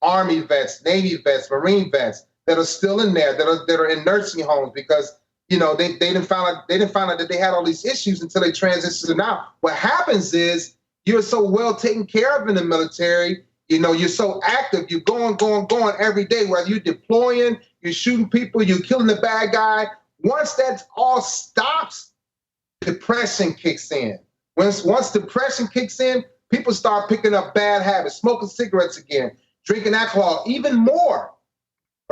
Army vets, Navy vets, Marine vets that are still in there, that are in nursing homes, because they didn't find out that they had all these issues until they transitioned out. What happens is you're so well taken care of in the military, You know, you're so active. You're going every day, whether you're deploying, you're shooting people, you're killing the bad guy. Once that all stops, depression kicks in. Once depression kicks in, people start picking up bad habits, smoking cigarettes again, drinking alcohol, even more,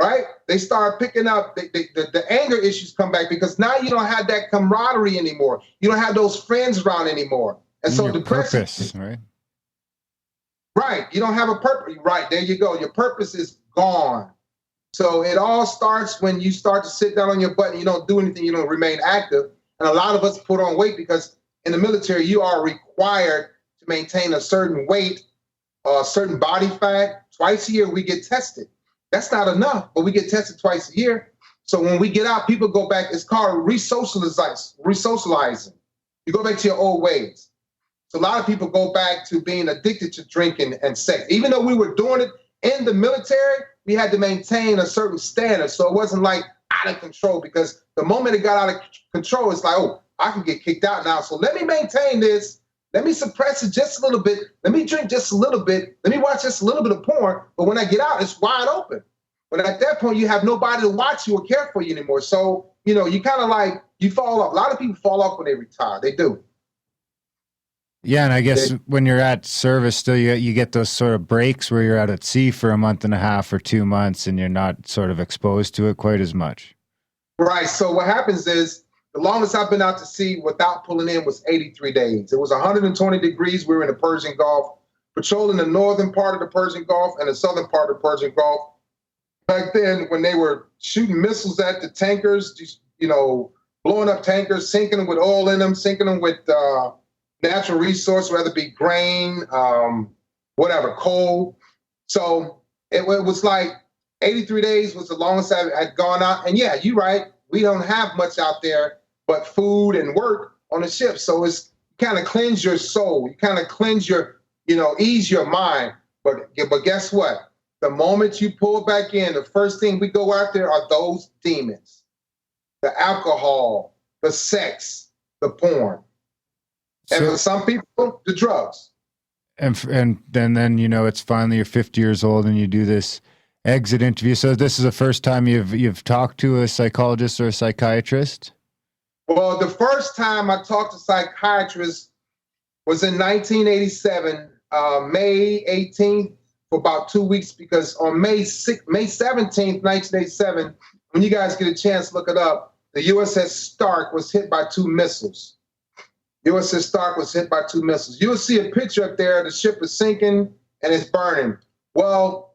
right? They start picking up, the anger issues come back because now you don't have that camaraderie anymore. You don't have those friends around anymore. And so depression. Purpose, right? Right. You don't have a purpose. Right. There you go. Your purpose is gone. So it all starts when you start to sit down on your butt and you don't do anything. You don't remain active. And a lot of us put on weight because in the military, you are required to maintain a certain weight, a certain body fat. Twice a year, we get tested. That's not enough, but we get tested twice a year. So when we get out, people go back. It's called resocializing. You go back to your old ways. So a lot of people go back to being addicted to drinking and sex. Even though we were doing it in the military, we had to maintain a certain standard. So it wasn't like out of control, because the moment it got out of control, it's like, oh, I can get kicked out now. So let me maintain this. Let me suppress it just a little bit. Let me drink just a little bit. Let me watch just a little bit of porn. But when I get out, it's wide open. But at that point, you have nobody to watch you or care for you anymore. So, you know, you kind of like, you fall off. A lot of people fall off when they retire. They do. Yeah, and I guess when you're at service still, you get those sort of breaks where you're out at sea for a month and a half or 2 months and you're not sort of exposed to it quite as much. Right. So what happens is the longest I've been out to sea without pulling in was 83 days. It was 120 degrees. We were in the Persian Gulf, patrolling the northern part of the Persian Gulf and the southern part of the Persian Gulf. Back then, when they were shooting missiles at the tankers, just, you know, blowing up tankers, sinking them with oil in them, sinking them with natural resource, whether it be grain, whatever, coal. So it was like 83 days was the longest I had gone out. And yeah, you're right. We don't have much out there but food and work on the ship. So it's kind of cleanse your soul. You kind of cleanse your, you know, ease your mind. But guess what? The moment you pull back in, the first thing we go after are those demons, the alcohol, the sex, the porn. And for some people, the drugs. And then you know, it's finally you're 50 years old and you do this exit interview. So this is the first time you've talked to a psychologist or a psychiatrist? Well, the first time I talked to a psychiatrist was in 1987, May 18th, for about 2 weeks, because on May 17th, 1987, when you guys get a chance, look it up, the USS Stark was hit by 2 missiles. USS Stark was hit by 2 missiles. You'll see a picture up there. The ship is sinking and it's burning. Well,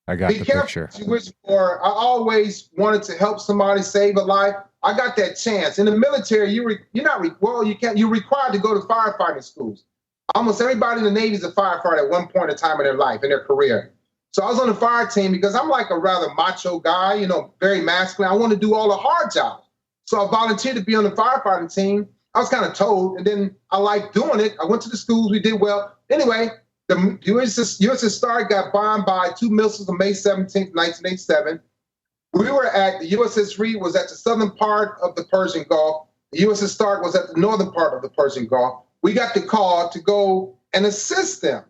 I got the picture. You wish for. I always wanted to help somebody save a life. I got that chance. In the military, you're required to go to firefighting schools. Almost everybody in the Navy is a firefighter at one point in time in their life, in their career. So I was on the fire team because I'm like a rather macho guy, you know, very masculine. I want to do all the hard jobs. So I volunteered to be on the firefighting team. I was kind of told, and then I liked doing it. I went to the schools. We did well. Anyway, the USS Stark got bombed by 2 missiles on May 17th, 1987. We were at the USS Reed was at the southern part of the Persian Gulf. The USS Stark was at the northern part of the Persian Gulf. We got the call to go and assist them.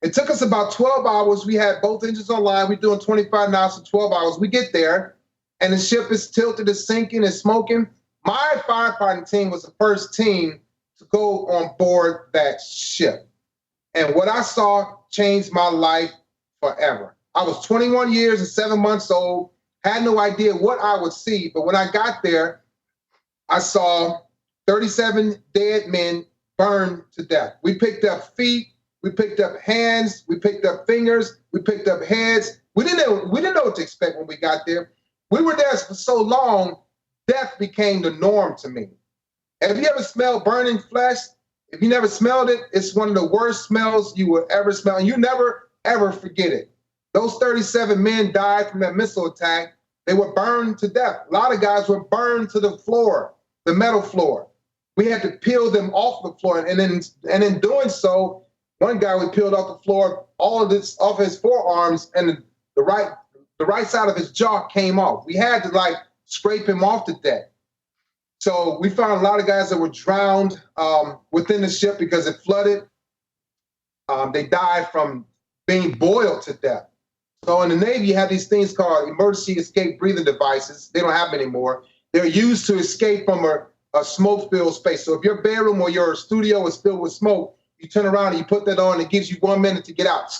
It took us about 12 hours. We had both engines online. We're doing 25 knots for 12 hours. We get there, and the ship is tilted, it's sinking, it's smoking. My firefighting team was the first team to go on board that ship. And what I saw changed my life forever. I was 21 years and 7 months old, had no idea what I would see. But when I got there, I saw 37 dead men burned to death. We picked up feet, we picked up hands, we picked up fingers, we picked up heads. We didn't know what to expect when we got there. We were there for so long, death became the norm to me. Have you ever smelled burning flesh? If you never smelled it, it's one of the worst smells you will ever smell, and you never, ever forget it. Those 37 men died from that missile attack. They were burned to death. A lot of guys were burned to the floor, the metal floor. We had to peel them off the floor, and in doing so, one guy we peeled off the floor, all of this off his forearms, and the right side of his jaw came off. We had to scrape him off to death. So we found a lot of guys that were drowned within the ship because it flooded. They died from being boiled to death. So in the Navy, you have these things called emergency escape breathing devices. They don't have them anymore. They're used to escape from a smoke-filled space. So if your bedroom or your studio is filled with smoke, you turn around and you put that on, and it gives you 1 minute to get out,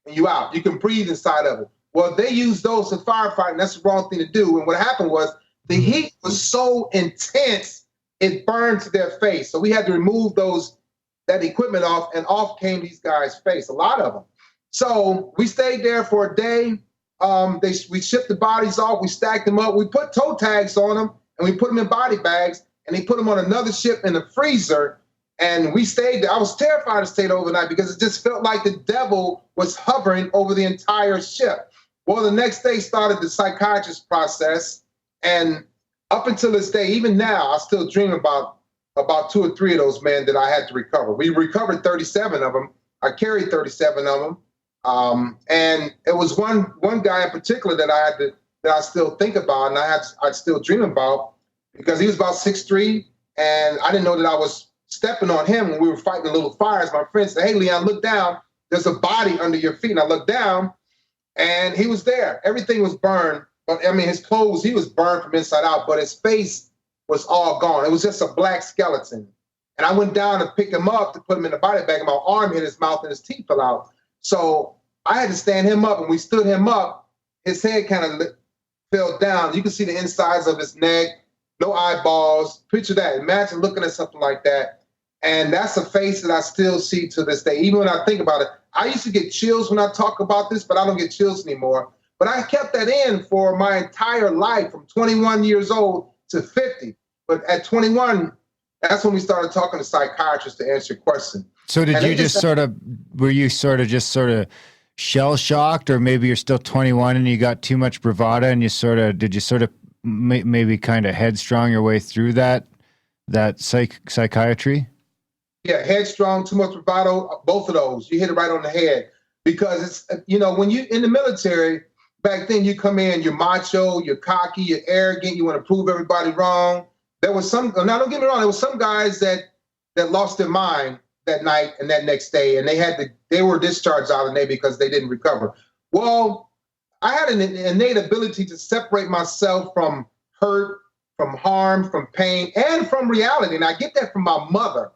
and you out. You can breathe inside of it. Well, they use those to firefight, and that's the wrong thing to do. And what happened was the heat was so intense, it burned to their face. So we had to remove that equipment off, and off came these guys' face, a lot of them. So we stayed there for a day. We shipped the bodies off. We stacked them up. We put toe tags on them, and we put them in body bags, and they put them on another ship in the freezer. And we stayed there. I was terrified to stay there overnight because it just felt like the devil was hovering over the entire ship. Well, the next day started the psychiatrist process. And up until this day, even now, I still dream about 2 or 3 of those men that I had to recover. We recovered 37 of them. I carried 37 of them. And it was one guy in particular that I still think about, and I still dream about, because he was about 6'3", and I didn't know that I was stepping on him when we were fighting the little fires. My friend said, "Hey, Leon, look down. There's a body under your feet." And I looked down, and he was there. Everything was burned. But I mean, his clothes, he was burned from inside out, but his face was all gone. It was just a black skeleton. And I went down to pick him up to put him in the body bag, and my arm hit his mouth and his teeth fell out. So I had to stand him up, and we stood him up. His head kind of fell down. You can see the insides of his neck, no eyeballs. Picture that. Imagine looking at something like that. And that's a face that I still see to this day. Even when I think about it, I used to get chills when I talk about this, but I don't get chills anymore. But I kept that in for my entire life, from 21 years old to 50. But at 21, that's when we started talking to psychiatrists to answer your question. So were you sort of shell shocked, or maybe you're still 21 and you got too much bravado and did you maybe kind of headstrong your way through that psychiatry? Yeah, headstrong, too much bravado, both of those. You hit it right on the head. Because it's, when you in the military, back then you come in, you're macho, you're cocky, you're arrogant, you want to prove everybody wrong. There was some, now don't get me wrong, there was some guys that lost their mind that night and that next day, and they were discharged out of the Navy because they didn't recover. Well, I had an innate ability to separate myself from hurt, from harm, from pain, and from reality. And I get that from my mother.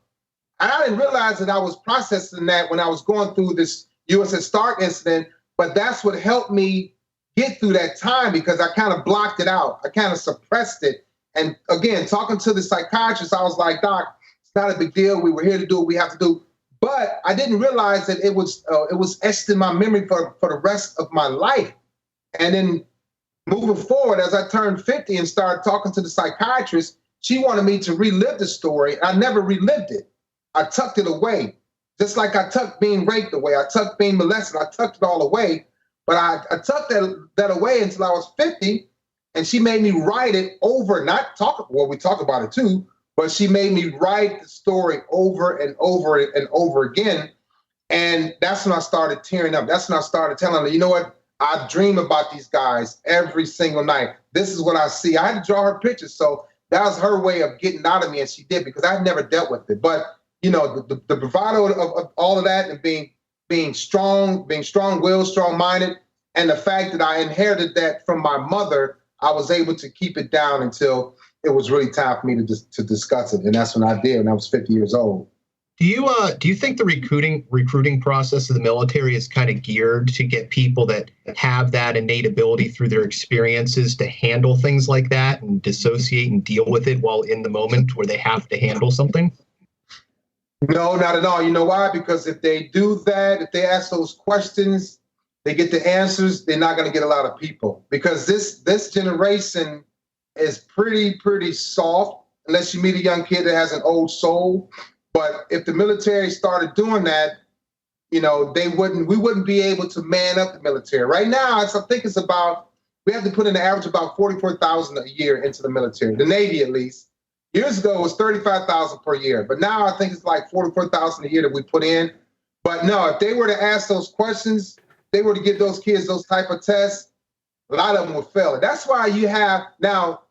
And I didn't realize that I was processing that when I was going through this USS Stark incident, but that's what helped me get through that time, because I kind of blocked it out. I kind of suppressed it. And again, talking to the psychiatrist, I was like, "Doc, it's not a big deal. We were here to do what we have to do." But I didn't realize that it was etched in my memory for the rest of my life. And then moving forward, as I turned 50 and started talking to the psychiatrist, she wanted me to relive the story. I never relived it. I tucked it away, just like I tucked being raped away. I tucked being molested. I tucked it all away. But I tucked that away until I was 50, and she made me write it over, we talk about it too, but she made me write the story over and over and over again. And that's when I started tearing up. That's when I started telling her, you know what? I dream about these guys every single night. This is what I see. I had to draw her pictures. So that was her way of getting out of me, and she did, because I've never dealt with it. But, the bravado of all of that, and being strong-willed, strong-minded, and the fact that I inherited that from my mother, I was able to keep it down until it was really time for me to discuss it. And that's when I did, when I was 50 years old. Do you think the recruiting process of the military is kind of geared to get people that have that innate ability through their experiences to handle things like that and dissociate and deal with it while in the moment where they have to handle something? No, not at all. You know why? Because if they do that, if they ask those questions, they get the answers, they're not going to get a lot of people. Because this generation is pretty soft, unless you meet a young kid that has an old soul. But if the military started doing that, we wouldn't be able to man up the military. Right now, I think we have to put in an average about 44,000 a year into the military, the Navy at least. Years ago, it was 35,000 per year. But now I think it's like 44,000 a year that we put in. But no, if they were to ask those questions, they were to give those kids those type of tests, a lot of them would fail. That's why you have now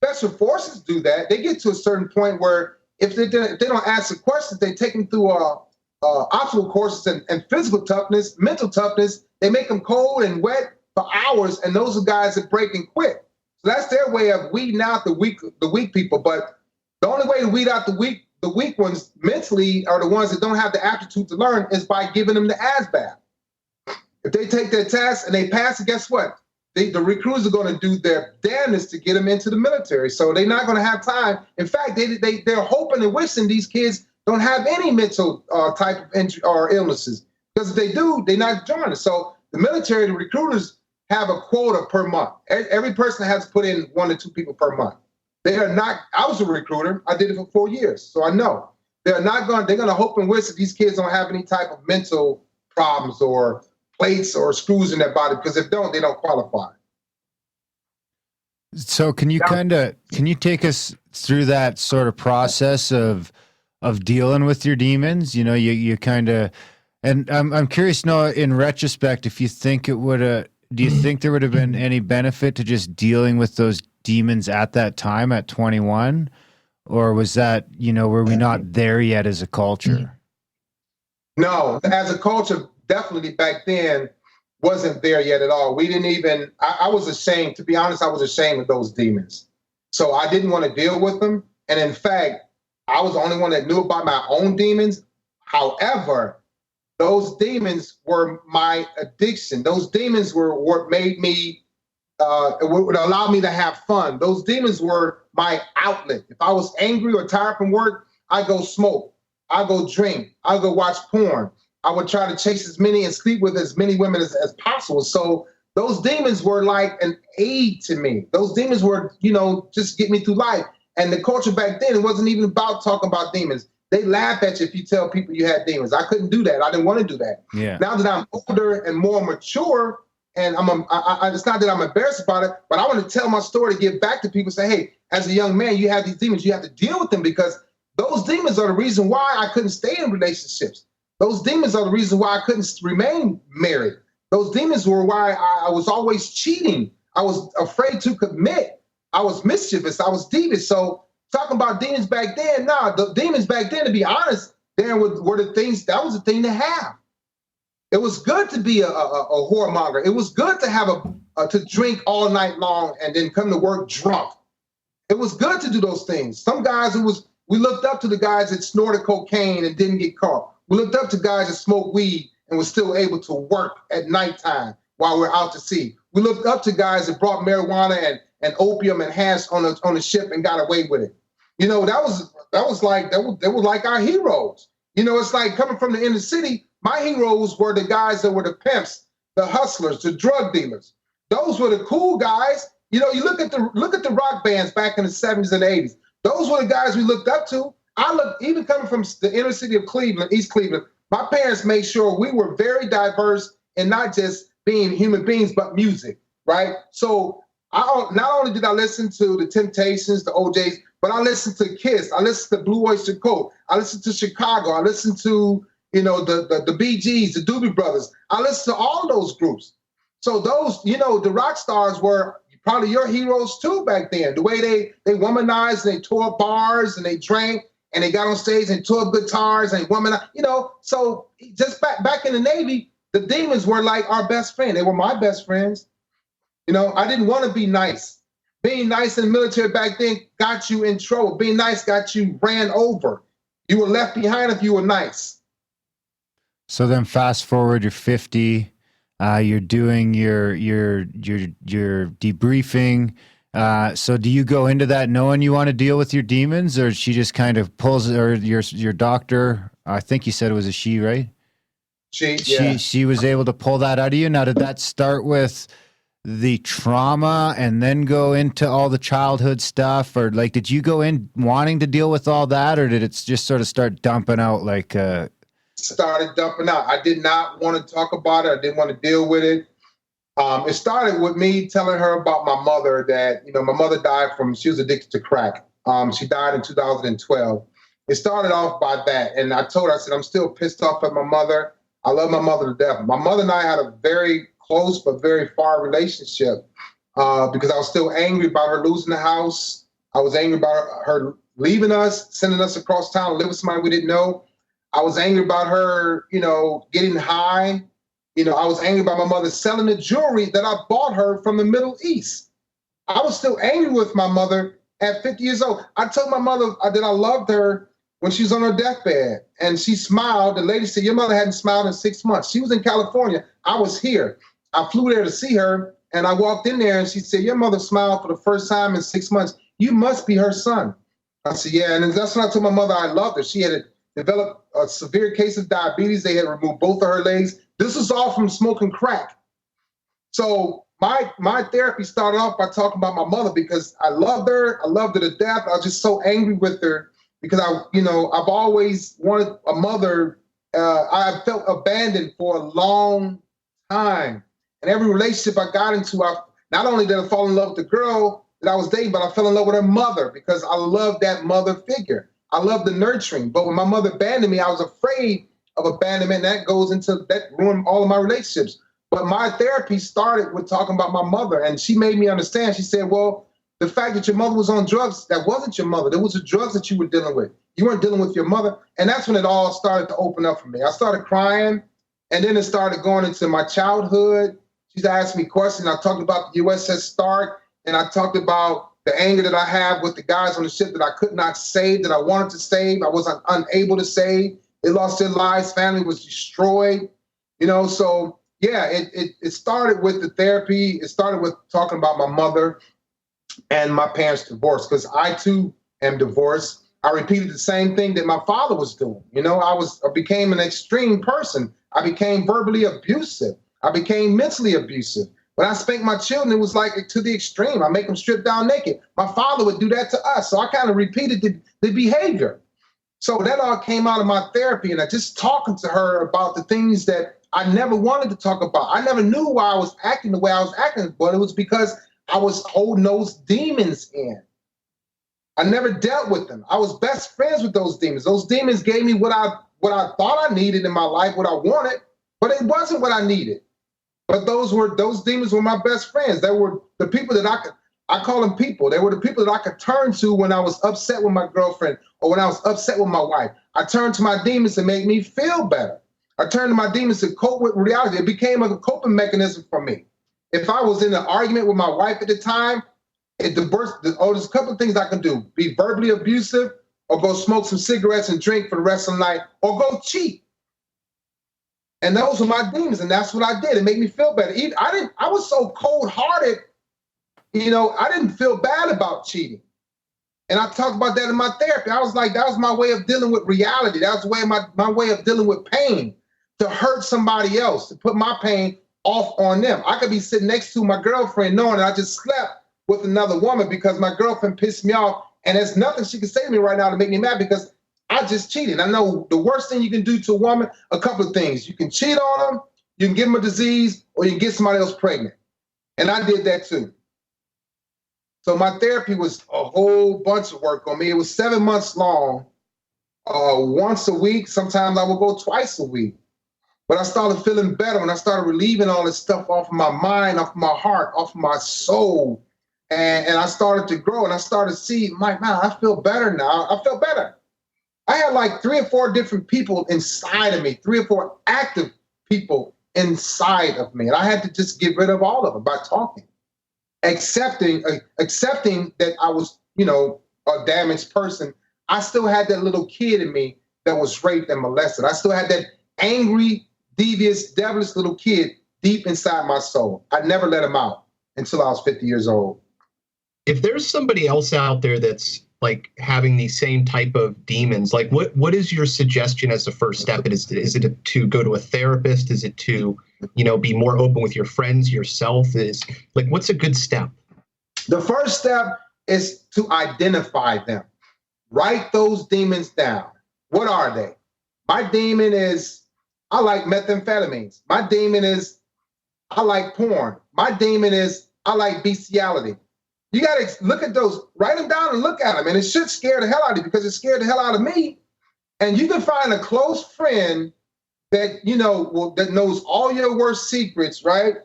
special forces do that. They get to a certain point where if they don't ask the questions, they take them through a obstacle courses and physical toughness, mental toughness. They make them cold and wet for hours, and those are guys that break and quit. So that's their way of weeding out the weak people. But the only way to weed out the weak ones mentally, are the ones that don't have the aptitude to learn, is by giving them the ASVAB. If they take their test and they pass it, guess what? The recruiters are going to do their damnedest to get them into the military. So they're not going to have time. In fact, they're hoping and wishing these kids don't have any mental type of injury or illnesses. Because if they do, they're not joining. So the military, the recruiters have a quota per month. Every person has to put in 1 or 2 people per month. They are not, I was a recruiter. I did it for 4 years. So I know they're going to hope and wish that these kids don't have any type of mental problems or plates or screws in their body, because if they don't qualify. So can you take us through that sort of process of dealing with your demons? You know, you kind of, and I'm curious to know, in retrospect, if you think it would have, do you think there would have been any benefit to just dealing with those demons at that time at 21? Or was that, were we not there yet as a culture? No, as a culture, definitely back then wasn't there yet at all. We didn't even, I was ashamed, to be honest, I was ashamed of those demons. So I didn't want to deal with them. And in fact, I was the only one that knew about my own demons. However, those demons were my addiction. Those demons were what made me, would allow me to have fun. Those demons were my outlet. If I was angry or tired from work, I go smoke, I go drink, I go watch porn. I would try to chase as many and sleep with as many women as possible. So those demons were like an aid to me. Those demons were, just get me through life. And the culture back then, it wasn't even about talking about demons. They laugh at you if you tell people you had demons. I couldn't do that. I didn't want to do that. Yeah. Now that I'm older and more mature, and it's not that I'm embarrassed about it, but I want to tell my story to give back to people, say, hey, as a young man, you have these demons. You have to deal with them, because those demons are the reason why I couldn't stay in relationships. Those demons are the reason why I couldn't remain married. Those demons were why I was always cheating. I was afraid to commit. I was mischievous. I was devious. So talking about demons back then, the demons back then, to be honest, were the things, that was the thing to have. It was good to be a whoremonger. It was good to have to drink all night long and then come to work drunk. It was good to do those things. Some guys, we looked up to the guys that snorted cocaine and didn't get caught. We looked up to guys that smoked weed and were still able to work at nighttime while we're out to sea. We looked up to guys that brought marijuana and opium and hash on the ship and got away with it. They were like our heroes. It's like coming from the inner city. My heroes were the guys that were the pimps, the hustlers, the drug dealers. Those were the cool guys. You look at the rock bands back in the 70s and 80s. Those were the guys we looked up to. Even coming from the inner city of Cleveland, East Cleveland, my parents made sure we were very diverse and not just being human beings, but music, right? So not only did I listen to the Temptations, the OJs, but I listened to Kiss. I listened to Blue Oyster Cult. I listened to Chicago. I listened to, the Bee Gees, the Doobie Brothers. I listened to all those groups. So those, the rock stars were probably your heroes too back then. The way they womanized and they tore up bars and they drank and they got on stage and tore up guitars and womanized, So just back in the Navy, the demons were like our best friend. They were my best friends. I didn't want to be nice. Being nice in the military back then got you in trouble. Being nice got you ran over. You were left behind if you were nice. So then fast forward, you're 50, you're doing your debriefing. So do you go into that knowing you want to deal with your demons, or she just kind of pulls, or your doctor, I think you said it was a she, right? She was able to pull that out of you. Now, did that start with the trauma and then go into all the childhood stuff, or did you go in wanting to deal with all that, or did it just sort of start dumping out started dumping out. I did not want to talk about it. I didn't want to deal with it. It started with me telling her about my mother, that, my mother died she was addicted to crack. She died in 2012. It started off by that. And I told her, I said, I'm still pissed off at my mother. I love my mother to death. My mother and I had a very close but very far relationship because I was still angry about her losing the house. I was angry about her leaving us, sending us across town to live with somebody we didn't know. I was angry about her, getting high. I was angry about my mother selling the jewelry that I bought her from the Middle East. I was still angry with my mother at 50 years old. I told my mother that I loved her when she was on her deathbed, and she smiled. The lady said, your mother hadn't smiled in 6 months. She was in California. I was here. I flew there to see her, and I walked in there, and she said, your mother smiled for the first time in 6 months. You must be her son. I said, yeah, and that's when I told my mother I loved her. She had developed a severe case of diabetes. They had removed both of her legs. This was all from smoking crack. So my therapy started off by talking about my mother because I loved her. I loved her to death. I was just so angry with her because I've always wanted a mother. I felt abandoned for a long time. And every relationship I got into, not only did I fall in love with the girl that I was dating, but I fell in love with her mother because I loved that mother figure. I loved the nurturing. But when my mother abandoned me, I was afraid of abandonment. That ruined all of my relationships. But my therapy started with talking about my mother, and she made me understand. She said, well, the fact that your mother was on drugs, that wasn't your mother. There was the drugs that you were dealing with. You weren't dealing with your mother. And that's when it all started to open up for me. I started crying, and then it started going into my childhood. She's asked me questions. I talked about the USS Stark, and I talked about the anger that I have with the guys on the ship that I could not save, that I wanted to save. I was unable to save. They lost their lives. Family was destroyed. So yeah, it started with the therapy. It started with talking about my mother and my parents' divorce, because I too am divorced. I repeated the same thing that my father was doing. I became an extreme person. I became verbally abusive. I became mentally abusive. When I spanked my children, it was like to the extreme. I make them strip down naked. My father would do that to us. So I kind of repeated the behavior. So that all came out of my therapy, and I just talking to her about the things that I never wanted to talk about. I never knew why I was acting the way I was acting, but it was because I was holding those demons in. I never dealt with them. I was best friends with those demons. Those demons gave me what I thought I needed in my life, what I wanted, but it wasn't what I needed. But those demons were my best friends. They were the people that I call them people. They were the people that I could turn to when I was upset with my girlfriend or when I was upset with my wife. I turned to my demons to make me feel better. I turned to my demons to cope with reality. It became a coping mechanism for me. If I was in an argument with my wife at the time, there's a couple of things I can do. Be verbally abusive, or go smoke some cigarettes and drink for the rest of the night, or go cheat. And those were my demons, and that's what I did. It made me feel better. I was so cold-hearted, I didn't feel bad about cheating. And I talked about that in my therapy. I was like, that was my way of dealing with reality. That was my way of dealing with pain, to hurt somebody else, to put my pain off on them. I could be sitting next to my girlfriend knowing that I just slept with another woman because my girlfriend pissed me off, and there's nothing she can say to me right now to make me mad because I just cheated. I know the worst thing you can do to a woman, a couple of things. You can cheat on them, you can give them a disease, or you can get somebody else pregnant. And I did that too. So my therapy was a whole bunch of work on me. It was 7 months long, once a week. Sometimes I would go twice a week. But I started feeling better when I started relieving all this stuff off of my mind, off of my heart, off of my soul. And I started to grow, and I started to see, man, I feel better now. I feel better. I had like 3 or 4 different people inside of me, 3 or 4 active people inside of me. And I had to just get rid of all of them by talking, accepting that I was, a damaged person. I still had that little kid in me that was raped and molested. I still had that angry, devious, devilish little kid deep inside my soul. I never let him out until I was 50 years old. If there's somebody else out there that's like having these same type of demons, like what is your suggestion as the first step? Is it to go to a therapist? Is it to, be more open with your friends, yourself? What's a good step? The first step is to identify them. Write those demons down. What are they? My demon is, I like methamphetamines. My demon is, I like porn. My demon is, I like bestiality. You got to look at those, write them down and look at them. And it should scare the hell out of you because it scared the hell out of me. And you can find a close friend that, that knows all your worst secrets, right?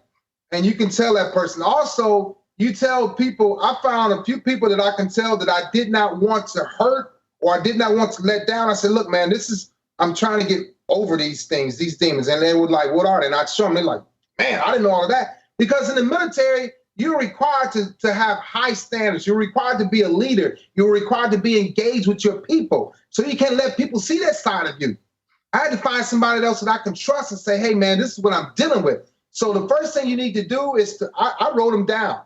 And you can tell that person. Also, you tell people, I found a few people that I can tell that I did not want to hurt or I did not want to let down. I said, look, man, this is I'm trying to get over these things, these demons. And they were like, what are they? And I'd show them, they're like, man, I didn't know all of that. Because in the military, you're required to have high standards. You're required to be a leader. You're required to be engaged with your people. So you can't let people see that side of you. I had to find somebody else that I can trust and say, hey, man, this is what I'm dealing with. So the first thing you need to do is I wrote them down.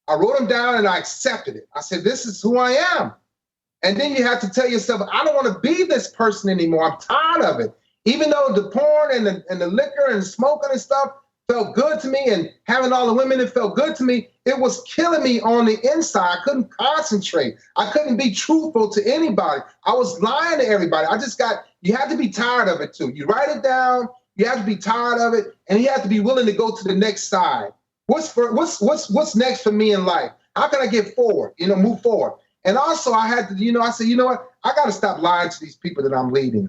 I wrote them down and I accepted it. I said, this is who I am. And then you have to tell yourself, I don't want to be this person anymore. I'm tired of it. Even though the porn and the liquor and smoking and stuff felt good to me, and having all the women that felt good to me, it was killing me on the inside. I couldn't concentrate. I couldn't be truthful to anybody. I was lying to everybody. You have to be tired of it too. You write it down, you have to be tired of it, and you have to be willing to go to the next side. What's next for me in life? How can I get forward, move forward? And also I had to, I said, you know what? I got to stop lying to these people that I'm leading.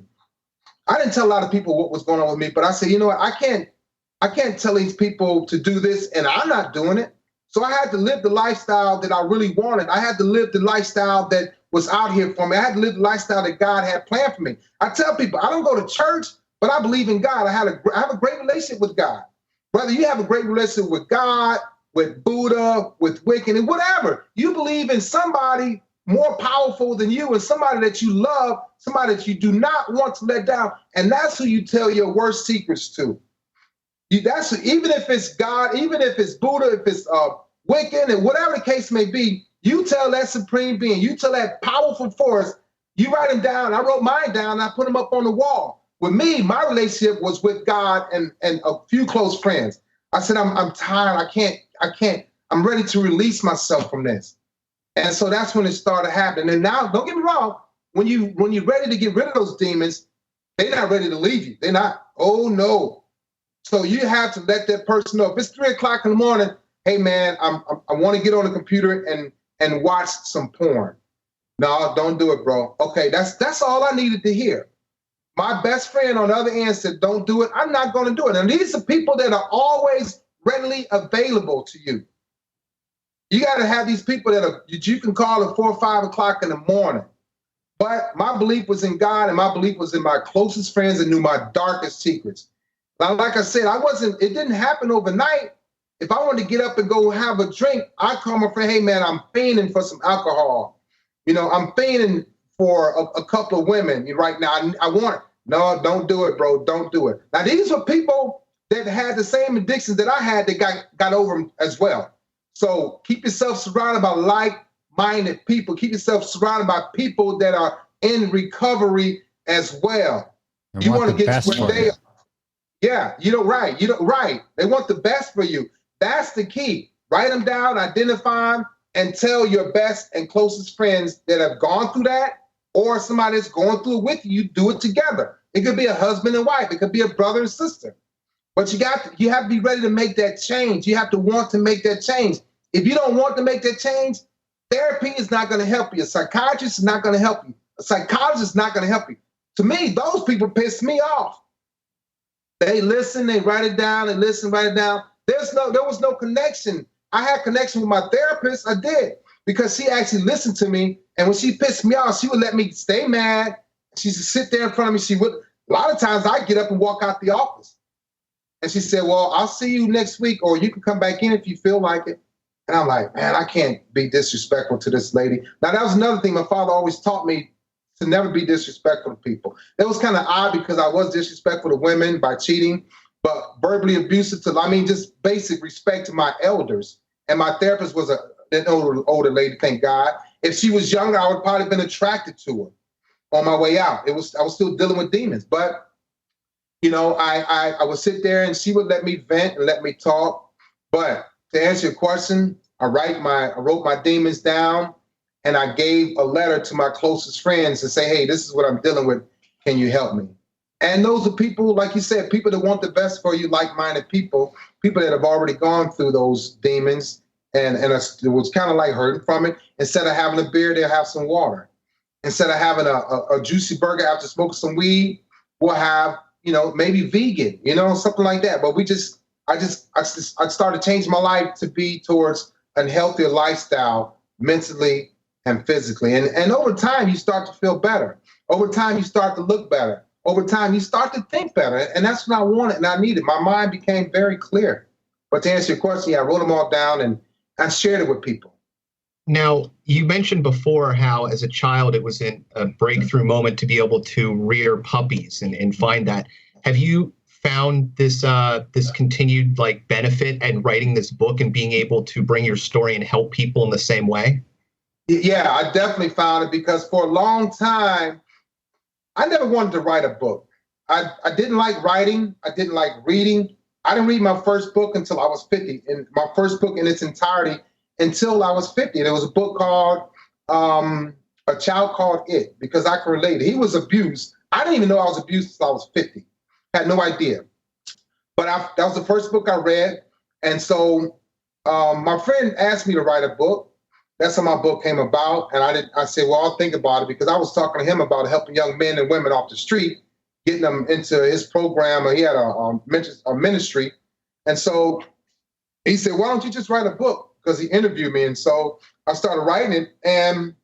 I didn't tell a lot of people what was going on with me, but I said, you know what? I can't tell these people to do this and I'm not doing it. So I had to live the lifestyle that I really wanted. I had to live the lifestyle that was out here for me. I had to live the lifestyle that God had planned for me. I tell people, I don't go to church, but I believe in God. I have a great relationship with God. Whether you have a great relationship with God, with Buddha, with Wiccan, and whatever, you believe in somebody more powerful than you and somebody that you love, somebody that you do not want to let down. And that's who you tell your worst secrets to. Even if it's God, even if it's Buddha, if it's Wiccan, and whatever the case may be, you tell that supreme being, you tell that powerful force, you write them down. I wrote mine down, and I put them up on the wall. With me, my relationship was with God and a few close friends. I said, I'm tired. I can't. I'm ready to release myself from this. And so that's when it started happening. And now, don't get me wrong, when you're ready to get rid of those demons, they're not ready to leave you. They're not. Oh no. So you have to let that person know. If it's 3:00 in the morning, hey man, I want to get on the computer and watch some porn. No, don't do it, bro. Okay, that's all I needed to hear. My best friend on the other end said, don't do it. I'm not going to do it. And these are people that are always readily available to you. You got to have these people that you can call at 4 or 5 o'clock in the morning. But my belief was in God, and my belief was in my closest friends that knew my darkest secrets. Now, like I said, it didn't happen overnight. If I wanted to get up and go have a drink, I'd call my friend, hey man, I'm fiending for some alcohol. I'm fiending for a couple of women right now. I want it. No, don't do it, bro. Don't do it. Now, these were people that had the same addictions that I had that got over them as well. So keep yourself surrounded by like-minded people. Keep yourself surrounded by people that are in recovery as well. You want to get to where they are. Yeah, right. Right. They want the best for you. That's the key. Write them down, identify them, and tell your best and closest friends that have gone through that, or somebody that's going through it with you. Do it together. It could be a husband and wife. It could be a brother and sister. But you have to be ready to make that change. You have to want to make that change. If you don't want to make that change, therapy is not going to help you. A psychiatrist is not going to help you. A psychologist is not going to help you. To me, those people piss me off. They listen, they write it down, they listen, write it down. There was no connection. I had connection with my therapist. I did, because she actually listened to me. And when she pissed me off, she would let me stay mad. She would sit there in front of me. A lot of times I'd get up and walk out the office. And she said, well, I'll see you next week, or you can come back in if you feel like it. And I'm like, man, I can't be disrespectful to this lady. Now, that was another thing my father always taught me, to never be disrespectful to people. It was kind of odd because I was disrespectful to women by cheating, but verbally abusive just basic respect to my elders. And my therapist was an older lady, thank God. If she was younger, I would probably have been attracted to her on my way out. I was still dealing with demons, but I would sit there and she would let me vent and let me talk. But to answer your question, I wrote my demons down, and I gave a letter to my closest friends to say, hey, this is what I'm dealing with. Can you help me? And those are people, like you said, people that want the best for you, like-minded people that have already gone through those demons and it was kind of like hurting from it. Instead of having a beer, they'll have some water. Instead of having a juicy burger after smoking some weed, we'll have, maybe vegan, something like that. But I started changing my life to be towards a healthier lifestyle, mentally and physically. And over time, you start to feel better. Over time, you start to look better. over time, you start to think better. And that's what I wanted and I needed. My mind became very clear. But to answer your question, yeah, I wrote them all down and I shared it with people. Now, you mentioned before how as a child it was a breakthrough moment to be able to rear puppies and find that. Have you found this this continued like benefit in writing this book and being able to bring your story and help people in the same way? Yeah, I definitely found it because for a long time, I never wanted to write a book. I didn't like writing. I didn't like reading. I didn't read my first book until I was 50, and my first book in its entirety until I was 50. There was a book called A Child Called It, because I can relate. He was abused. I didn't even know I was abused until I was 50. Had no idea. But that was the first book I read. And so my friend asked me to write a book. That's how my book came about. And I said, well, I'll think about it, because I was talking to him about helping young men and women off the street, getting them into his program. He had a ministry. And so he said, why don't you just write a book? Because he interviewed me. And so I started writing it, and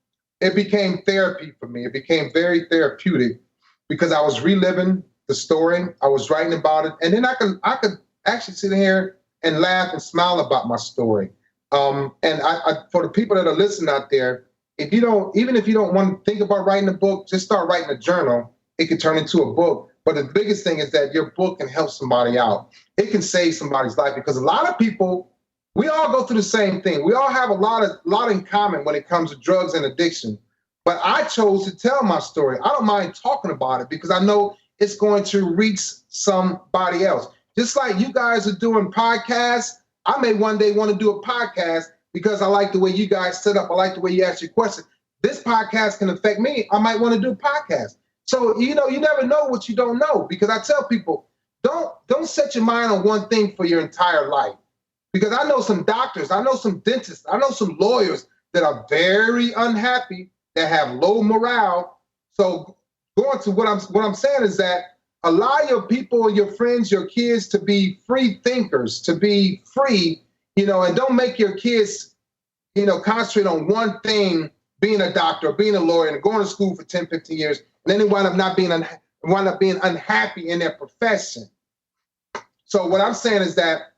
it became therapy for me. It became very therapeutic because I was reliving the story. I was writing about it. And then I could actually sit here and laugh and smile about my story. And I for the people that are listening out there, even if you don't want to think about writing a book, just start writing a journal. It can turn into a book. But the biggest thing is that your book can help somebody out. It can save somebody's life, because a lot of people, we all go through the same thing. We all have a lot in common when it comes to drugs and addiction. But I chose to tell my story. I don't mind talking about it because I know it's going to reach somebody else. Just like you guys are doing podcasts, I may one day want to do a podcast because I like the way you guys set up. I like the way you ask your questions. This podcast can affect me. I might want to do a podcast. So, you never know what you don't know, because I tell people, don't set your mind on one thing for your entire life. Because I know some doctors, I know some dentists, I know some lawyers that are very unhappy, that have low morale. So going to what I'm saying is that allow your people, your friends, your kids to be free thinkers, to be free, and don't make your kids, concentrate on one thing, being a doctor, being a lawyer, and going to school for 10, 15 years, and then they wind up being unhappy in their profession. So what I'm saying is that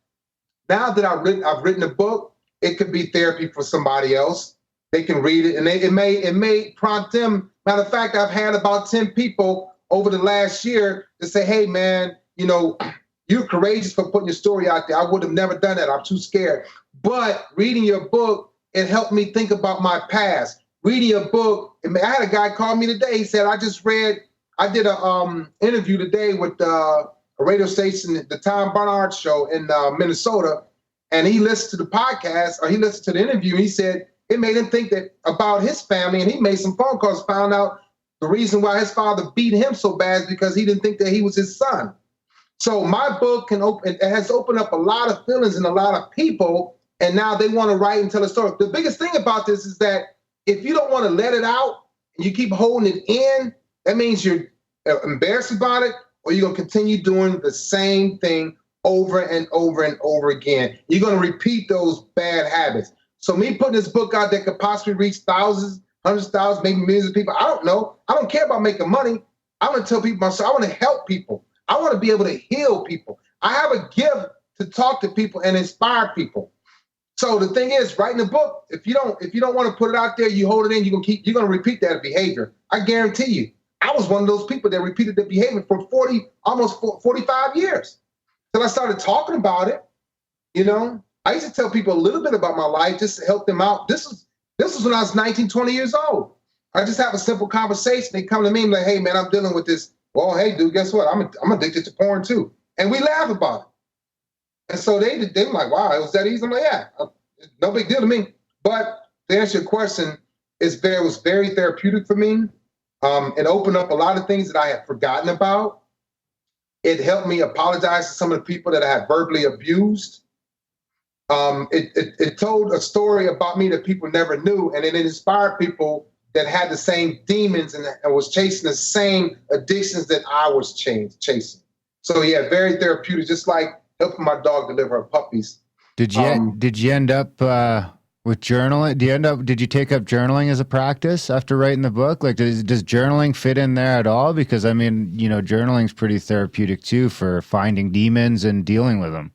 now that I've written a book, it could be therapy for somebody else. They can read it, and it may prompt them. Matter of fact, I've had about 10 people over the last year to say, hey, man, you're courageous for putting your story out there. I would have never done that. I'm too scared. But reading your book, it helped me think about my past. Reading your book, I had a guy call me today. He said, I did a interview today with a radio station, the Tom Barnard Show in Minnesota, and he listened to the podcast, or he listened to the interview, and he said it made him think that about his family, and he made some phone calls, found out the reason why his father beat him so bad is because he didn't think that he was his son. So my book has opened up a lot of feelings in a lot of people, and now they want to write and tell a story. The biggest thing about this is that if you don't want to let it out and you keep holding it in, that means you're embarrassed about it, or you're going to continue doing the same thing over and over and over again. You're going to repeat those bad habits. So me putting this book out that could possibly reach thousands, hundreds of thousands, maybe millions of people, I don't know. I don't care about making money. I want to tell people myself, I want to help people. I want to be able to heal people. I have a gift to talk to people and inspire people. So the thing is, writing a book, if you don't want to put it out there, you hold it in, you're going to repeat that behavior. I guarantee you. I was one of those people that repeated the behavior for almost 45 years. Till I started talking about it, I used to tell people a little bit about my life just to help them out. This was when I was 19, 20 years old. I just have a simple conversation. They come to me and like, hey, man, I'm dealing with this. Well, hey, dude, guess what? I'm addicted to porn too. And we laugh about it. And so they were like, wow, it was that easy? I'm like, yeah, no big deal to me. But to answer your question, it was very therapeutic for me. It opened up a lot of things that I had forgotten about. It helped me apologize to some of the people that I had verbally abused. It told a story about me that people never knew, and it inspired people that had the same demons and was chasing the same addictions that I was chasing. So yeah, very therapeutic, just like helping my dog deliver her puppies. Did you end up With journaling, did you take up journaling as a practice after writing the book? Like, does journaling fit in there at all? Because, I mean, journaling's pretty therapeutic too for finding demons and dealing with them.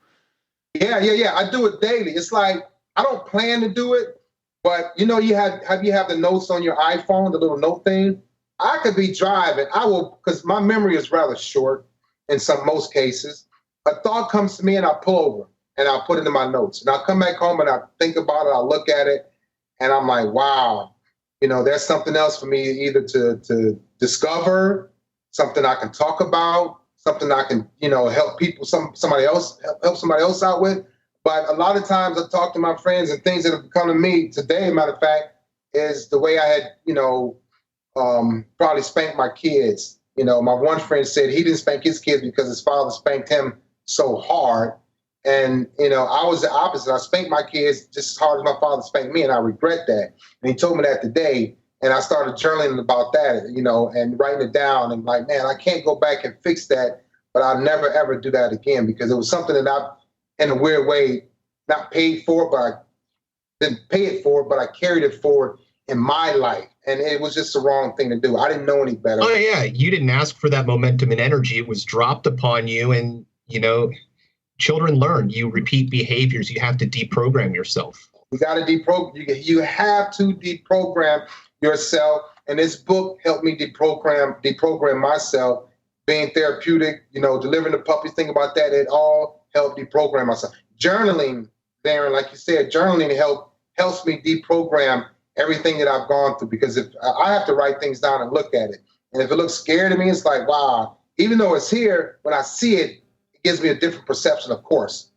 Yeah. I do it daily. It's like, I don't plan to do it, but you have the notes on your iPhone, the little note thing. I could be driving. I will, because my memory is rather short in most cases. A thought comes to me and I pull over and I'll put it in my notes. And I'll come back home and I'll think about it. I'll look at it and I'm like, wow, there's something else for me either to discover, something I can talk about, something I can, help people, help somebody else out with. But a lot of times I talk to my friends and things that have come to me today, matter of fact, is the way I had, probably spanked my kids. My one friend said he didn't spank his kids because his father spanked him so hard. And, I was the opposite. I spanked my kids just as hard as my father spanked me, and I regret that. And he told me that today, and I started journaling about that, and writing it down. And like, man, I can't go back and fix that, but I'll never, ever do that again because it was something that I, in a weird way, not paid for, but I didn't pay it for, but I carried it forward in my life. And it was just the wrong thing to do. I didn't know any better. Oh, yeah. You didn't ask for that momentum and energy. It was dropped upon you. And, children learn. You repeat behaviors. You have to deprogram yourself. You got to deprogram. You have to deprogram yourself. And this book helped me deprogram myself, being therapeutic, delivering the puppies. Think about that. It all helped deprogram myself. Journaling, Darren, like you said, journaling helps me deprogram everything that I've gone through, because if I have to write things down and look at it. And if it looks scary to me, it's like, wow, even though it's here, when I see it, it gives me a different perception, of course.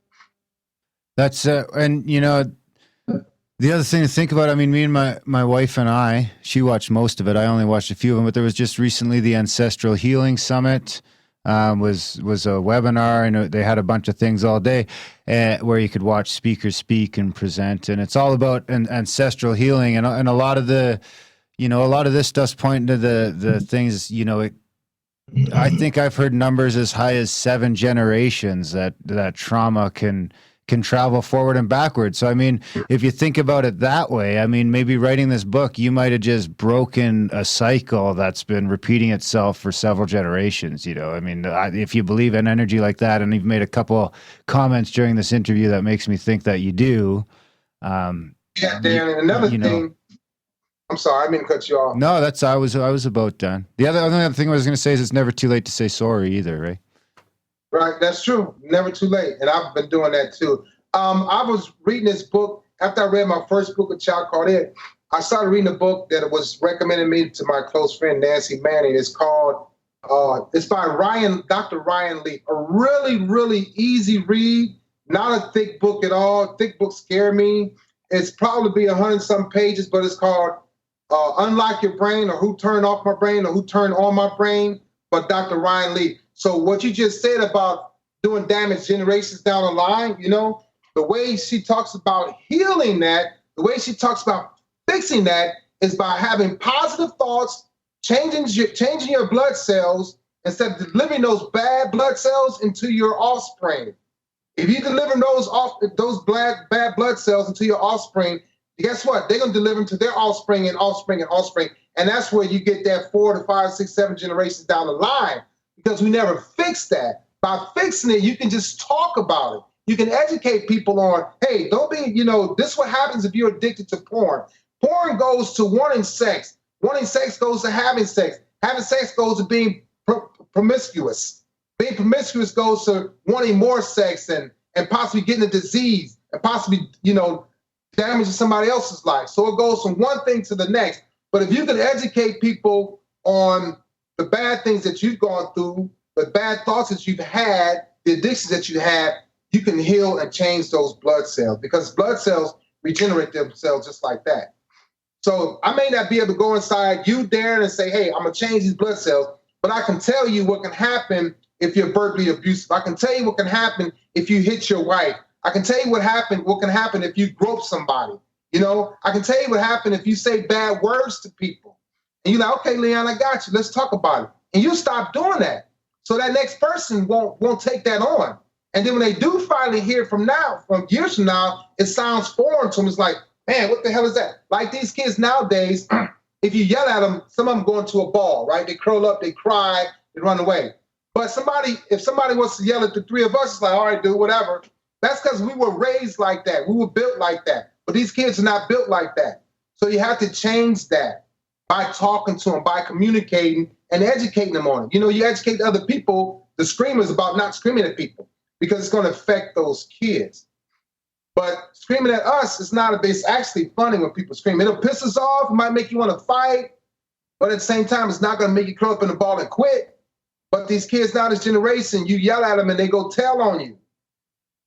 That's, and the other thing to think about, I mean, me and my wife and I, she watched most of it. I only watched a few of them, but there was just recently the Ancestral Healing Summit. Was a webinar, and they had a bunch of things all day where you could watch speakers speak and present, and it's all about ancestral healing, and a lot of the, a lot of this stuff's pointing to the things, I think I've heard numbers as high as 7 generations that trauma can travel forward and backwards. So, I mean, if you think about it that way, I mean, maybe writing this book, you might have just broken a cycle that's been repeating itself for several generations, I mean, if you believe in energy like that, and you've made a couple comments during this interview that makes me think that you do. Yeah, Dan, and another thing, I'm sorry, I didn't cut you off. No, I was about done. The other thing I was going to say is it's never too late to say sorry either, right? Right, that's true. Never too late. And I've been doing that too. I was reading this book. After I read my first book, A Child Called It, I started reading a book that was recommended me to my close friend, Nancy Manning. It's called, it's by Dr. Ryan Leaf. A really, really easy read. Not a thick book at all. Thick books scare me. It's probably 100-some pages, but it's called Unlock Your Brain, or Who Turned Off My Brain, or Who Turned On My Brain, by Dr. Ryan Leaf. So what you just said about doing damage generations down the line, the way she talks about healing that, the way she talks about fixing that is by having positive thoughts, changing your blood cells, instead of delivering those bad blood cells into your offspring. If you deliver those bad blood cells into your offspring, guess what? They're going to deliver them to their offspring and offspring and offspring. And that's where you get that 4 to 5, 6, 7 generations down the line. Because we never fixed that. By fixing it, you can just talk about it. You can educate people on, hey, don't be, this is what happens if you're addicted to porn. Porn goes to wanting sex. Wanting sex goes to having sex. Having sex goes to being promiscuous. Being promiscuous goes to wanting more sex and possibly getting a disease and possibly, damaging somebody else's life. So it goes from one thing to the next. But if you can educate people on the bad things that you've gone through, the bad thoughts that you've had, the addictions that you had, you can heal and change those blood cells, because blood cells regenerate themselves just like that. So I may not be able to go inside you, Darren, and say, hey, I'm going to change these blood cells, but I can tell you what can happen if you're verbally abusive. I can tell you what can happen if you hit your wife. I can tell you what can happen if you grope somebody. I can tell you what happened if you say bad words to people. And you're like, okay, Leon, I got you. Let's talk about it. And you stop doing that. So that next person won't take that on. And then when they do finally hear from years from now, it sounds foreign to them. It's like, man, what the hell is that? Like these kids nowadays, if you yell at them, some of them go into a ball, right? They curl up, they cry, they run away. But if somebody wants to yell at the three of us, it's like, all right, dude, whatever. That's because we were raised like that. We were built like that. But these kids are not built like that. So you have to change that by talking to them, by communicating and educating them on it. You know, you educate other people, the screamers, about not screaming at people because it's going to affect those kids. But screaming at us is not it's actually funny when people scream. It'll piss us off. It might make you want to fight. But at the same time, it's not going to make you curl up in the ball and quit. But these kids now, this generation, you yell at them and they go tell on you.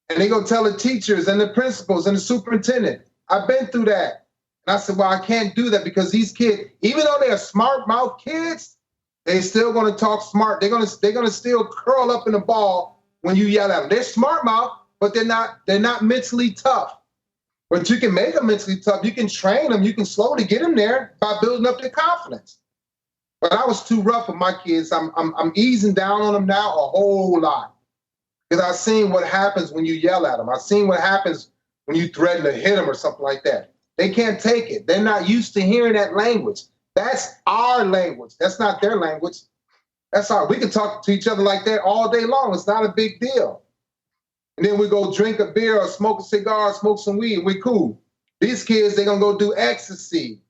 And they go tell the teachers and the principals and the superintendent. I've been through that. And I said, well, I can't do that because these kids, even though they're smart mouth kids, they're still going to talk smart. They're going to still curl up in the ball when you yell at them. They're smart mouth, but they're not mentally tough. But you can make them mentally tough. You can train them. You can slowly get them there by building up their confidence. But I was too rough with my kids. I'm easing down on them now a whole lot because I've seen what happens when you yell at them. I've seen what happens when you threaten to hit them or something like that. They can't take it. They're not used to hearing that language. That's our language. That's not their language. That's our. We can talk to each other like that all day long. It's not a big deal. And then we go drink a beer or smoke a cigar, or smoke some weed. We cool. These kids, they're going to go do ecstasy.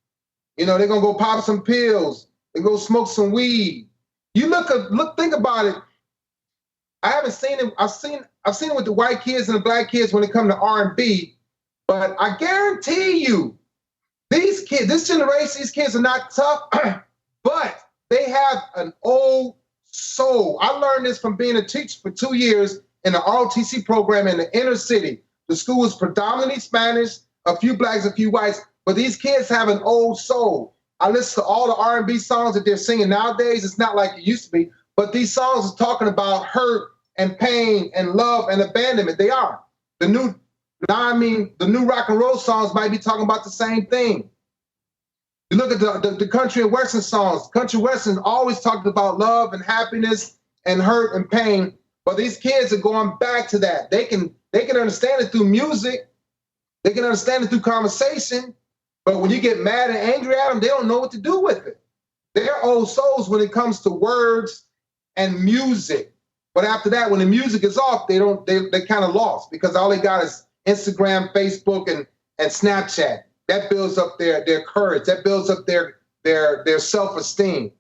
You know, they're going to go pop some pills. They go smoke some weed. You think about it. I haven't seen it. I've seen it with the white kids and the black kids when it comes to R&B. But I guarantee you, these kids, this generation, these kids are not tough, but they have an old soul. I learned this from being a teacher for 2 years in the ROTC program in the inner city. The school is predominantly Spanish, a few blacks, a few whites, but these kids have an old soul. I listen to all the R&B songs that they're singing nowadays. It's not like it used to be, but these songs are talking about hurt and pain and love and abandonment. They are. The new rock and roll songs might be talking about the same thing. You look at the country and western songs. Country western always talked about love and happiness and hurt and pain. But these kids are going back to that. They can understand it through music. They can understand it through conversation. But when you get mad and angry at them, they don't know what to do with it. They're old souls when it comes to words and music. But after that, when the music is off, they kind of lost because all they got is Instagram, Facebook, and Snapchat. That builds up their courage. That builds up their self-esteem.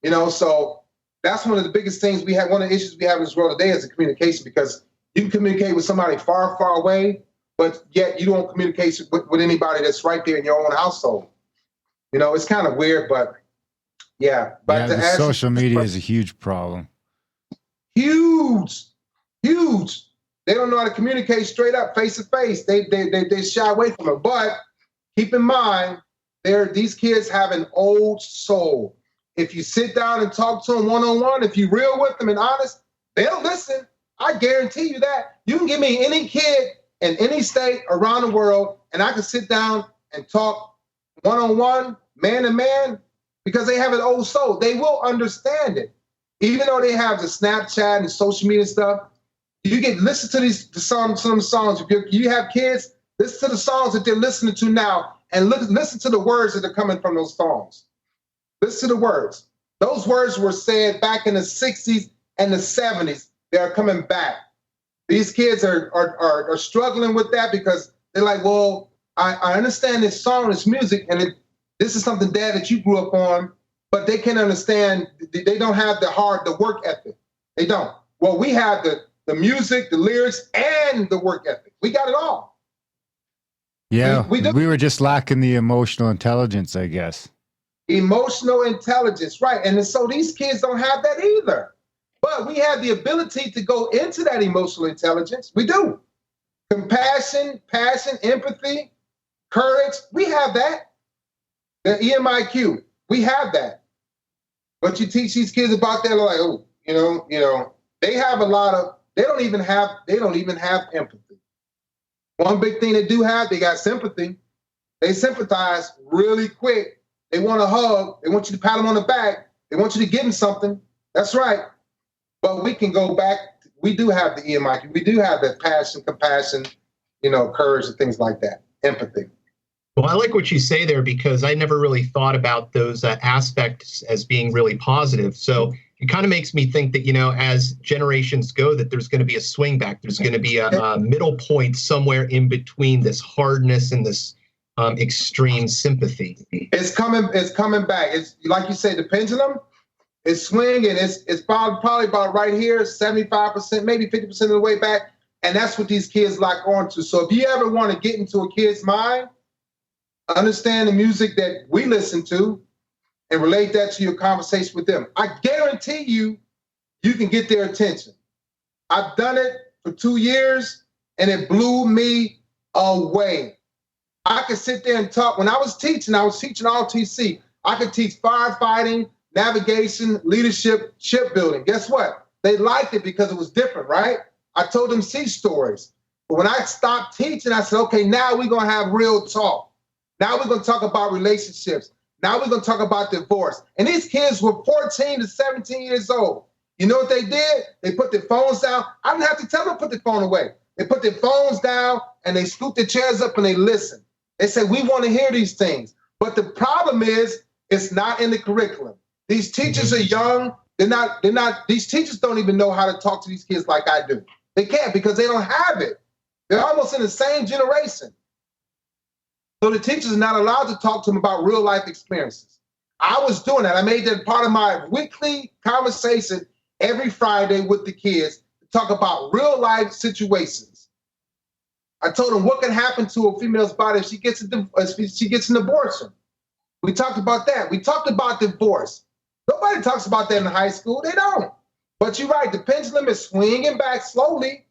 You know, so that's one of the biggest things we have. One of the issues we have in this world today is the communication, because you can communicate with somebody far, far away, but yet you don't communicate with anybody that's right there in your own household. You know, it's kind of weird, but yeah. But social media is a huge problem. Huge. They don't know how to communicate straight up, face to face. They shy away from it. But keep in mind, these kids have an old soul. If you sit down and talk to them one-on-one, if you're real with them and honest, they'll listen. I guarantee you that. You can give me any kid in any state around the world, and I can sit down and talk one-on-one, man to man, because they have an old soul. They will understand it. Even though they have the Snapchat and social media stuff, you can listen to some of the songs. If you have kids, listen to the songs that they're listening to now, and listen to the words that are coming from those songs. Listen to the words. Those words were said back in the 60s and the 70s. They are coming back. These kids are struggling with that because they're like, well, I understand this song, this music, and this is something, Dad, that you grew up on, but they can't understand. They don't have the work ethic. They don't. Well, we have the music, the lyrics, and the work ethic. We got it all. Yeah, we were just lacking the emotional intelligence, I guess. Emotional intelligence, right. And so these kids don't have that either. But we have the ability to go into that emotional intelligence. We do. Compassion, passion, empathy, courage. We have that. The EMIQ. We have that. But you teach these kids about that, like, oh, you know, they have they don't even have empathy. One big thing they do have, they got sympathy. They sympathize really quick. They want a hug. They want you to pat them on the back. They want you to give them something. That's right. But we can go back. We do have the EMIQ. We do have that passion, compassion, courage, and things like that. Empathy. Well, I like what you say there because I never really thought about those aspects as being really positive. So it kind of makes me think that, as generations go, that there's going to be a swing back. There's going to be a middle point somewhere in between this hardness and this extreme sympathy. It's coming back. It's like you say, the pendulum is swinging. It's probably about right here, 75%, maybe 50% of the way back. And that's what these kids lock onto. So if you ever want to get into a kid's mind, understand the music that we listen to and relate that to your conversation with them. I guarantee you can get their attention. I've done it for 2 years and it blew me away. I could sit there and talk. When I was teaching ROTC. I could teach firefighting, navigation, leadership, shipbuilding. Guess what? They liked it because it was different, right? I told them sea stories. But when I stopped teaching, I said, okay, now we're going to have real talk. Now we're going to talk about relationships. Now we're going to talk about divorce. And these kids were 14 to 17 years old. You know what they did? They put their phones down. I didn't have to tell them to put their phone away. They put their phones down and they scoop their chairs up and they listen. They say, we want to hear these things. But the problem is, it's not in the curriculum. These teachers are young. These teachers don't even know how to talk to these kids like I do. They can't because they don't have it. They're almost in the same generation. So the teachers are not allowed to talk to them about real life experiences. I was doing that. I made that part of my weekly conversation every Friday with the kids to talk about real life situations. I told them what can happen to a female's body if she gets an abortion. We talked about that. We talked about divorce. Nobody talks about that in high school. They don't. But you're right. The pendulum is swinging back slowly.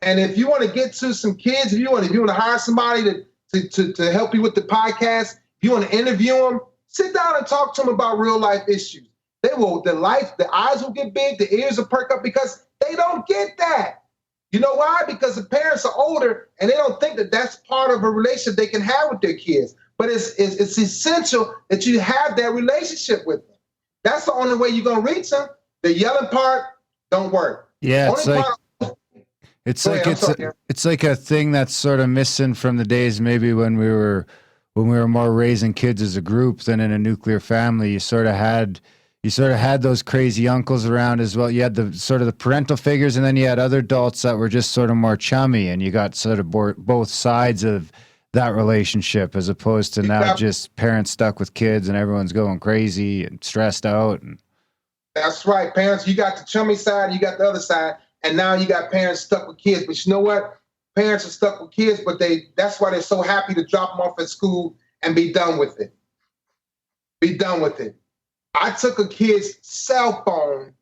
And if you want to get to some kids, if you want to hire somebody to help you with the podcast, if you want to interview them, sit down and talk to them about real life issues. The eyes will get big, the ears will perk up because they don't get that. You know why? Because the parents are older and they don't think that that's part of a relationship they can have with their kids. But it's essential that you have that relationship with them. That's the only way you're going to reach them. The yelling part don't work. Yeah, it's like a thing that's sort of missing from the days maybe when we were more raising kids as a group than in a nuclear family. You sort of had those crazy uncles around as well. You had the sort of the parental figures, and then you had other adults that were just sort of more chummy, and you got sort of both sides of that relationship as opposed to now just parents stuck with kids and everyone's going crazy and stressed out. That's right. Parents, you got the chummy side, you got the other side, and now you got parents stuck with kids. But you know what? Parents are stuck with kids, but that's why they're so happy to drop them off at school and be done with it. Be done with it. I took a kid's cell phone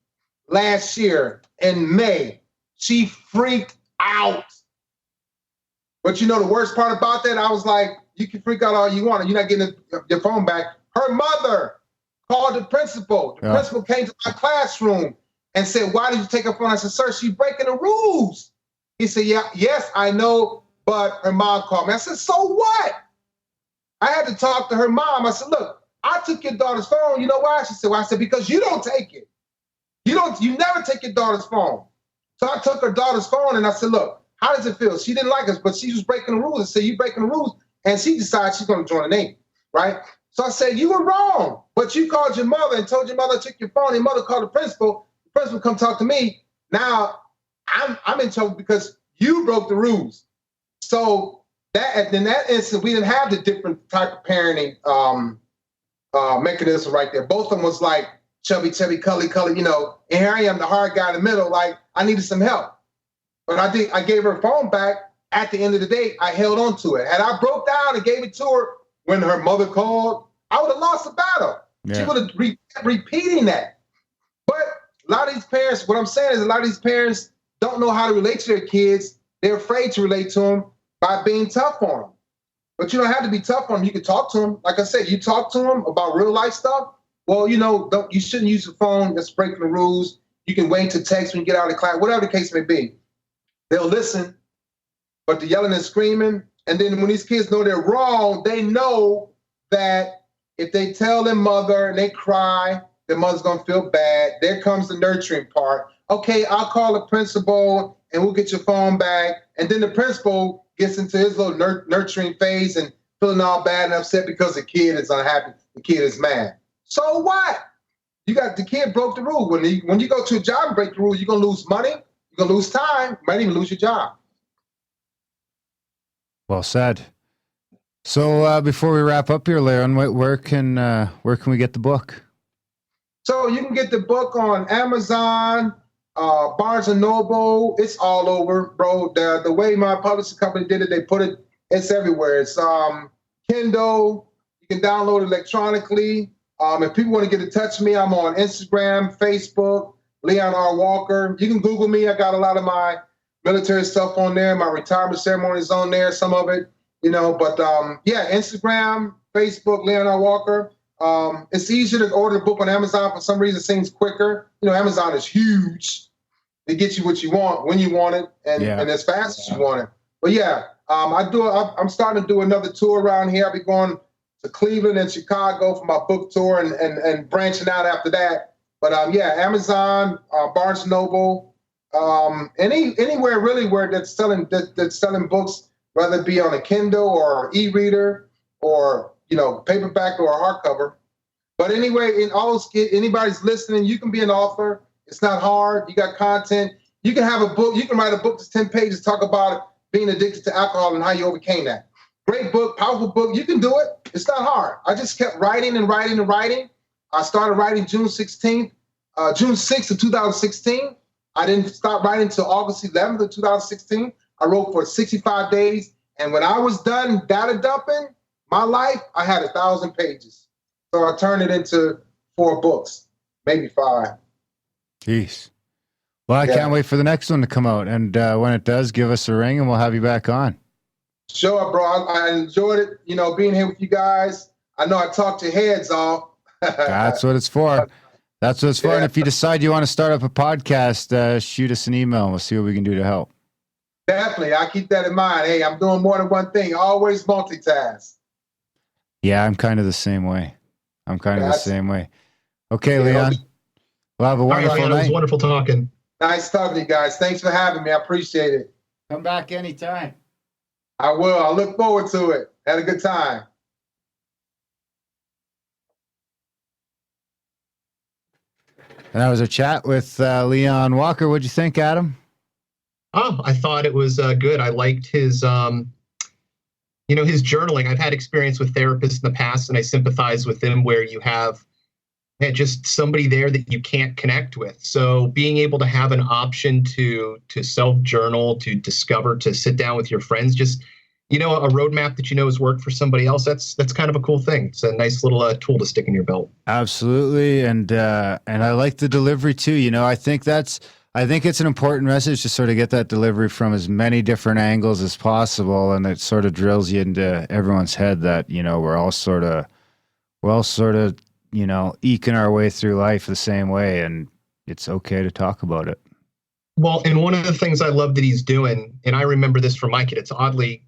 last year in May. She freaked out. But you know the worst part about that? I was like, you can freak out all you want, and you're not getting your phone back. Her mother called the principal. The principal came to my classroom and said, why did you take her phone? I said, sir, she's breaking the rules. He said, yes, I know, but her mom called me. I said, so what? I had to talk to her mom. I said, look, I took your daughter's phone. You know why? She said, well, I said, because you don't take it. You never take your daughter's phone. So I took her daughter's phone and I said, look, how does it feel? She didn't like us, but she was breaking the rules. I said, you breaking the rules. And she decided she's going to join the Navy, right? So I said, you were wrong, but you called your mother and told your mother to take your phone. Your mother called the principal. The principal come talk to me. Now I'm in trouble because you broke the rules. So in that instance, we didn't have the different type of parenting mechanism right there. Both of them was like chubby, cully, and here I am, the hard guy in the middle, like I needed some help. But I gave her phone back. At the end of the day, I held on to it. Had I broke down and gave it to her when her mother called, I would have lost the battle. Yeah. She would have repeating that. But a lot of these parents, what I'm saying is a lot of these parents don't know how to relate to their kids. They're afraid to relate to them by being tough on them. But you don't have to be tough on them. You can talk to them. Like I said, you talk to them about real life stuff. Well, you shouldn't use the phone. That's breaking the rules. You can wait to text when you get out of class, whatever the case may be. They'll listen, but the yelling and screaming. And then when these kids know they're wrong, they know that if they tell their mother and they cry, their mother's going to feel bad. There comes the nurturing part. Okay, I'll call the principal and we'll get your phone back. And then the principal gets into his little nurturing phase and feeling all bad and upset because the kid is unhappy, the kid is mad. So what? The kid broke the rule. When you go to a job and break the rule, you're gonna lose money, you're gonna lose time, you might even lose your job. Well said. So before we wrap up here, Leon, where can we get the book? So you can get the book on Amazon, Barnes and Noble. It's all over, bro. The way my publishing company did it, they put it. It's everywhere. It's Kindle. You can download it electronically. If people want to get in touch with me, I'm on Instagram, Facebook, Leon R. Walker. You can Google me. I got a lot of my military stuff on there. My retirement ceremony is on there, some of it, But yeah, Instagram, Facebook, Leon R. Walker. It's easier to order the book on Amazon. For some reason, it seems quicker. Amazon is huge. They get you what you want when you want it, and as fast as you want it. But yeah, I'm starting to do another tour around here. I'll be going to Cleveland and Chicago for my book tour, and branching out after that. But yeah, Amazon, Barnes and Noble, anywhere really where that's selling books, whether it be on a Kindle or e-reader or paperback or a hardcover. But anyway, anybody's listening, you can be an author. It's not hard. You got content. You can have a book. You can write a book that's 10 pages, talk about being addicted to alcohol and how you overcame that. Great book, powerful book. You can do it. It's not hard. I just kept writing and writing and writing. I started writing June 6th of 2016. I didn't stop writing until August 11th of 2016. I wrote for 65 days. And when I was done data dumping my life, I had 1,000 pages. So I turned it into 4 books, maybe 5. Jeez. Well, I can't wait for the next one to come out. And when it does, give us a ring and we'll have you back on. Sure, bro. I enjoyed it, being here with you guys. I know I talked your heads off. That's what it's for. That's what it's for. And if you decide you want to start up a podcast, shoot us an email and we'll see what we can do to help. Definitely. I'll keep that in mind. Hey, I'm doing more than one thing. Always multitask. Yeah, I'm kind of the same way. Okay, Leon. Well, have a wonderful night. It was wonderful talking. Nice talking to you guys. Thanks for having me. I appreciate it. Come back anytime. I will. I look forward to it. Had a good time. And that was a chat with Leon Walker. What'd you think, Adam? Oh, I thought it was good. I liked his, his journaling. I've had experience with therapists in the past, and I sympathize with them where you have just somebody there that you can't connect with. So being able to have an option to self-journal, to discover, to sit down with your friends, just, a roadmap that has worked for somebody else, that's kind of a cool thing. It's a nice little tool to stick in your belt. Absolutely. And I like the delivery too. I think it's an important message to sort of get that delivery from as many different angles as possible. And it sort of drills you into everyone's head that, we're all sort of, eking our way through life the same way. And it's okay to talk about it. Well, and one of the things I love that he's doing, and I remember this from my kid, it's oddly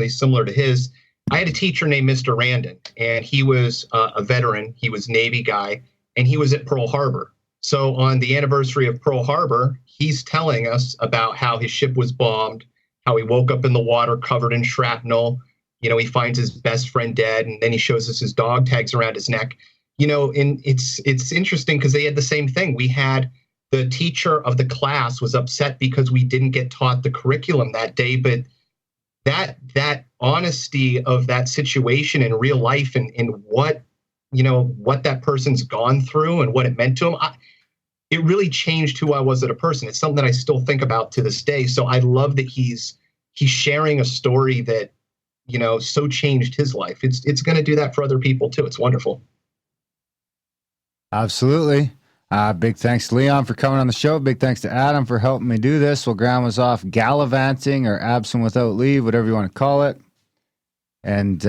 similar to his. I had a teacher named Mr. Randon, and he was a veteran. He was Navy guy, and he was at Pearl Harbor. So on the anniversary of Pearl Harbor, he's telling us about how his ship was bombed, how he woke up in the water covered in shrapnel. He finds his best friend dead, and then he shows us his dog tags around his neck. And it's interesting because they had the same thing. We had the teacher of the class was upset because we didn't get taught the curriculum that day, but that honesty of that situation in real life and what that person's gone through and what it meant to him, it really changed who I was as a person. It's something that I still think about to this day. So I love that he's sharing a story that, so changed his life. It's going to do that for other people too. It's wonderful. Absolutely. Big thanks to Leon for coming on the show. Big thanks to Adam for helping me do this while Graham was off gallivanting or absent without leave, whatever you want to call it. And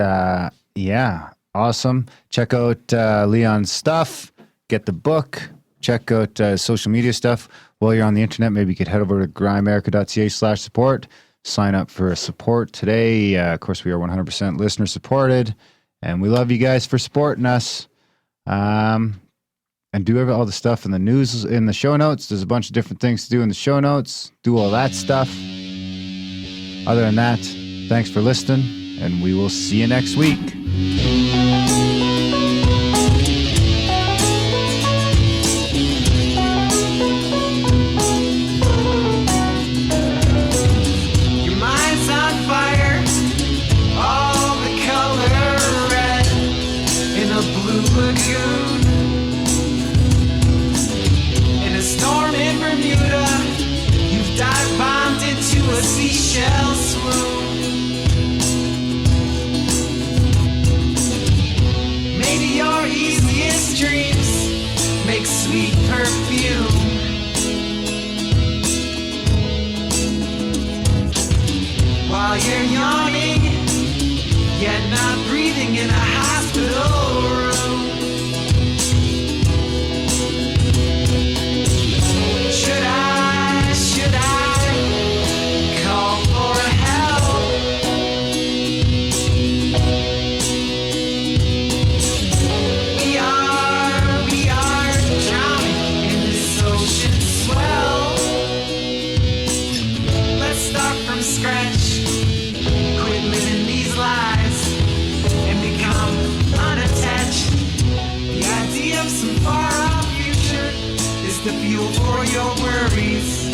yeah, awesome. Check out Leon's stuff. Get the book. Check out social media stuff. While you're on the internet, maybe you could head over to grimerica.ca/support. Sign up for a support today. Of course, we are 100% listener supported, and we love you guys for supporting us. And do all the stuff in the news in the show notes. There's a bunch of different things to do in the show notes. Do all that stuff. Other than that, thanks for listening. and we will see you next week. Your mind's on fire, all the color red in a blue lagoon. In a storm in Bermuda, you've dive bombed into a seashell swoon. Maybe your easiest dreams make sweet perfume. While you're yawning, yet not breathing in a hospital room. Should I call for help? We are drowning in this ocean swell. Let's start from scratch, quit living these lies, and become unattached. The idea of some far-off future is the fuel for your worries.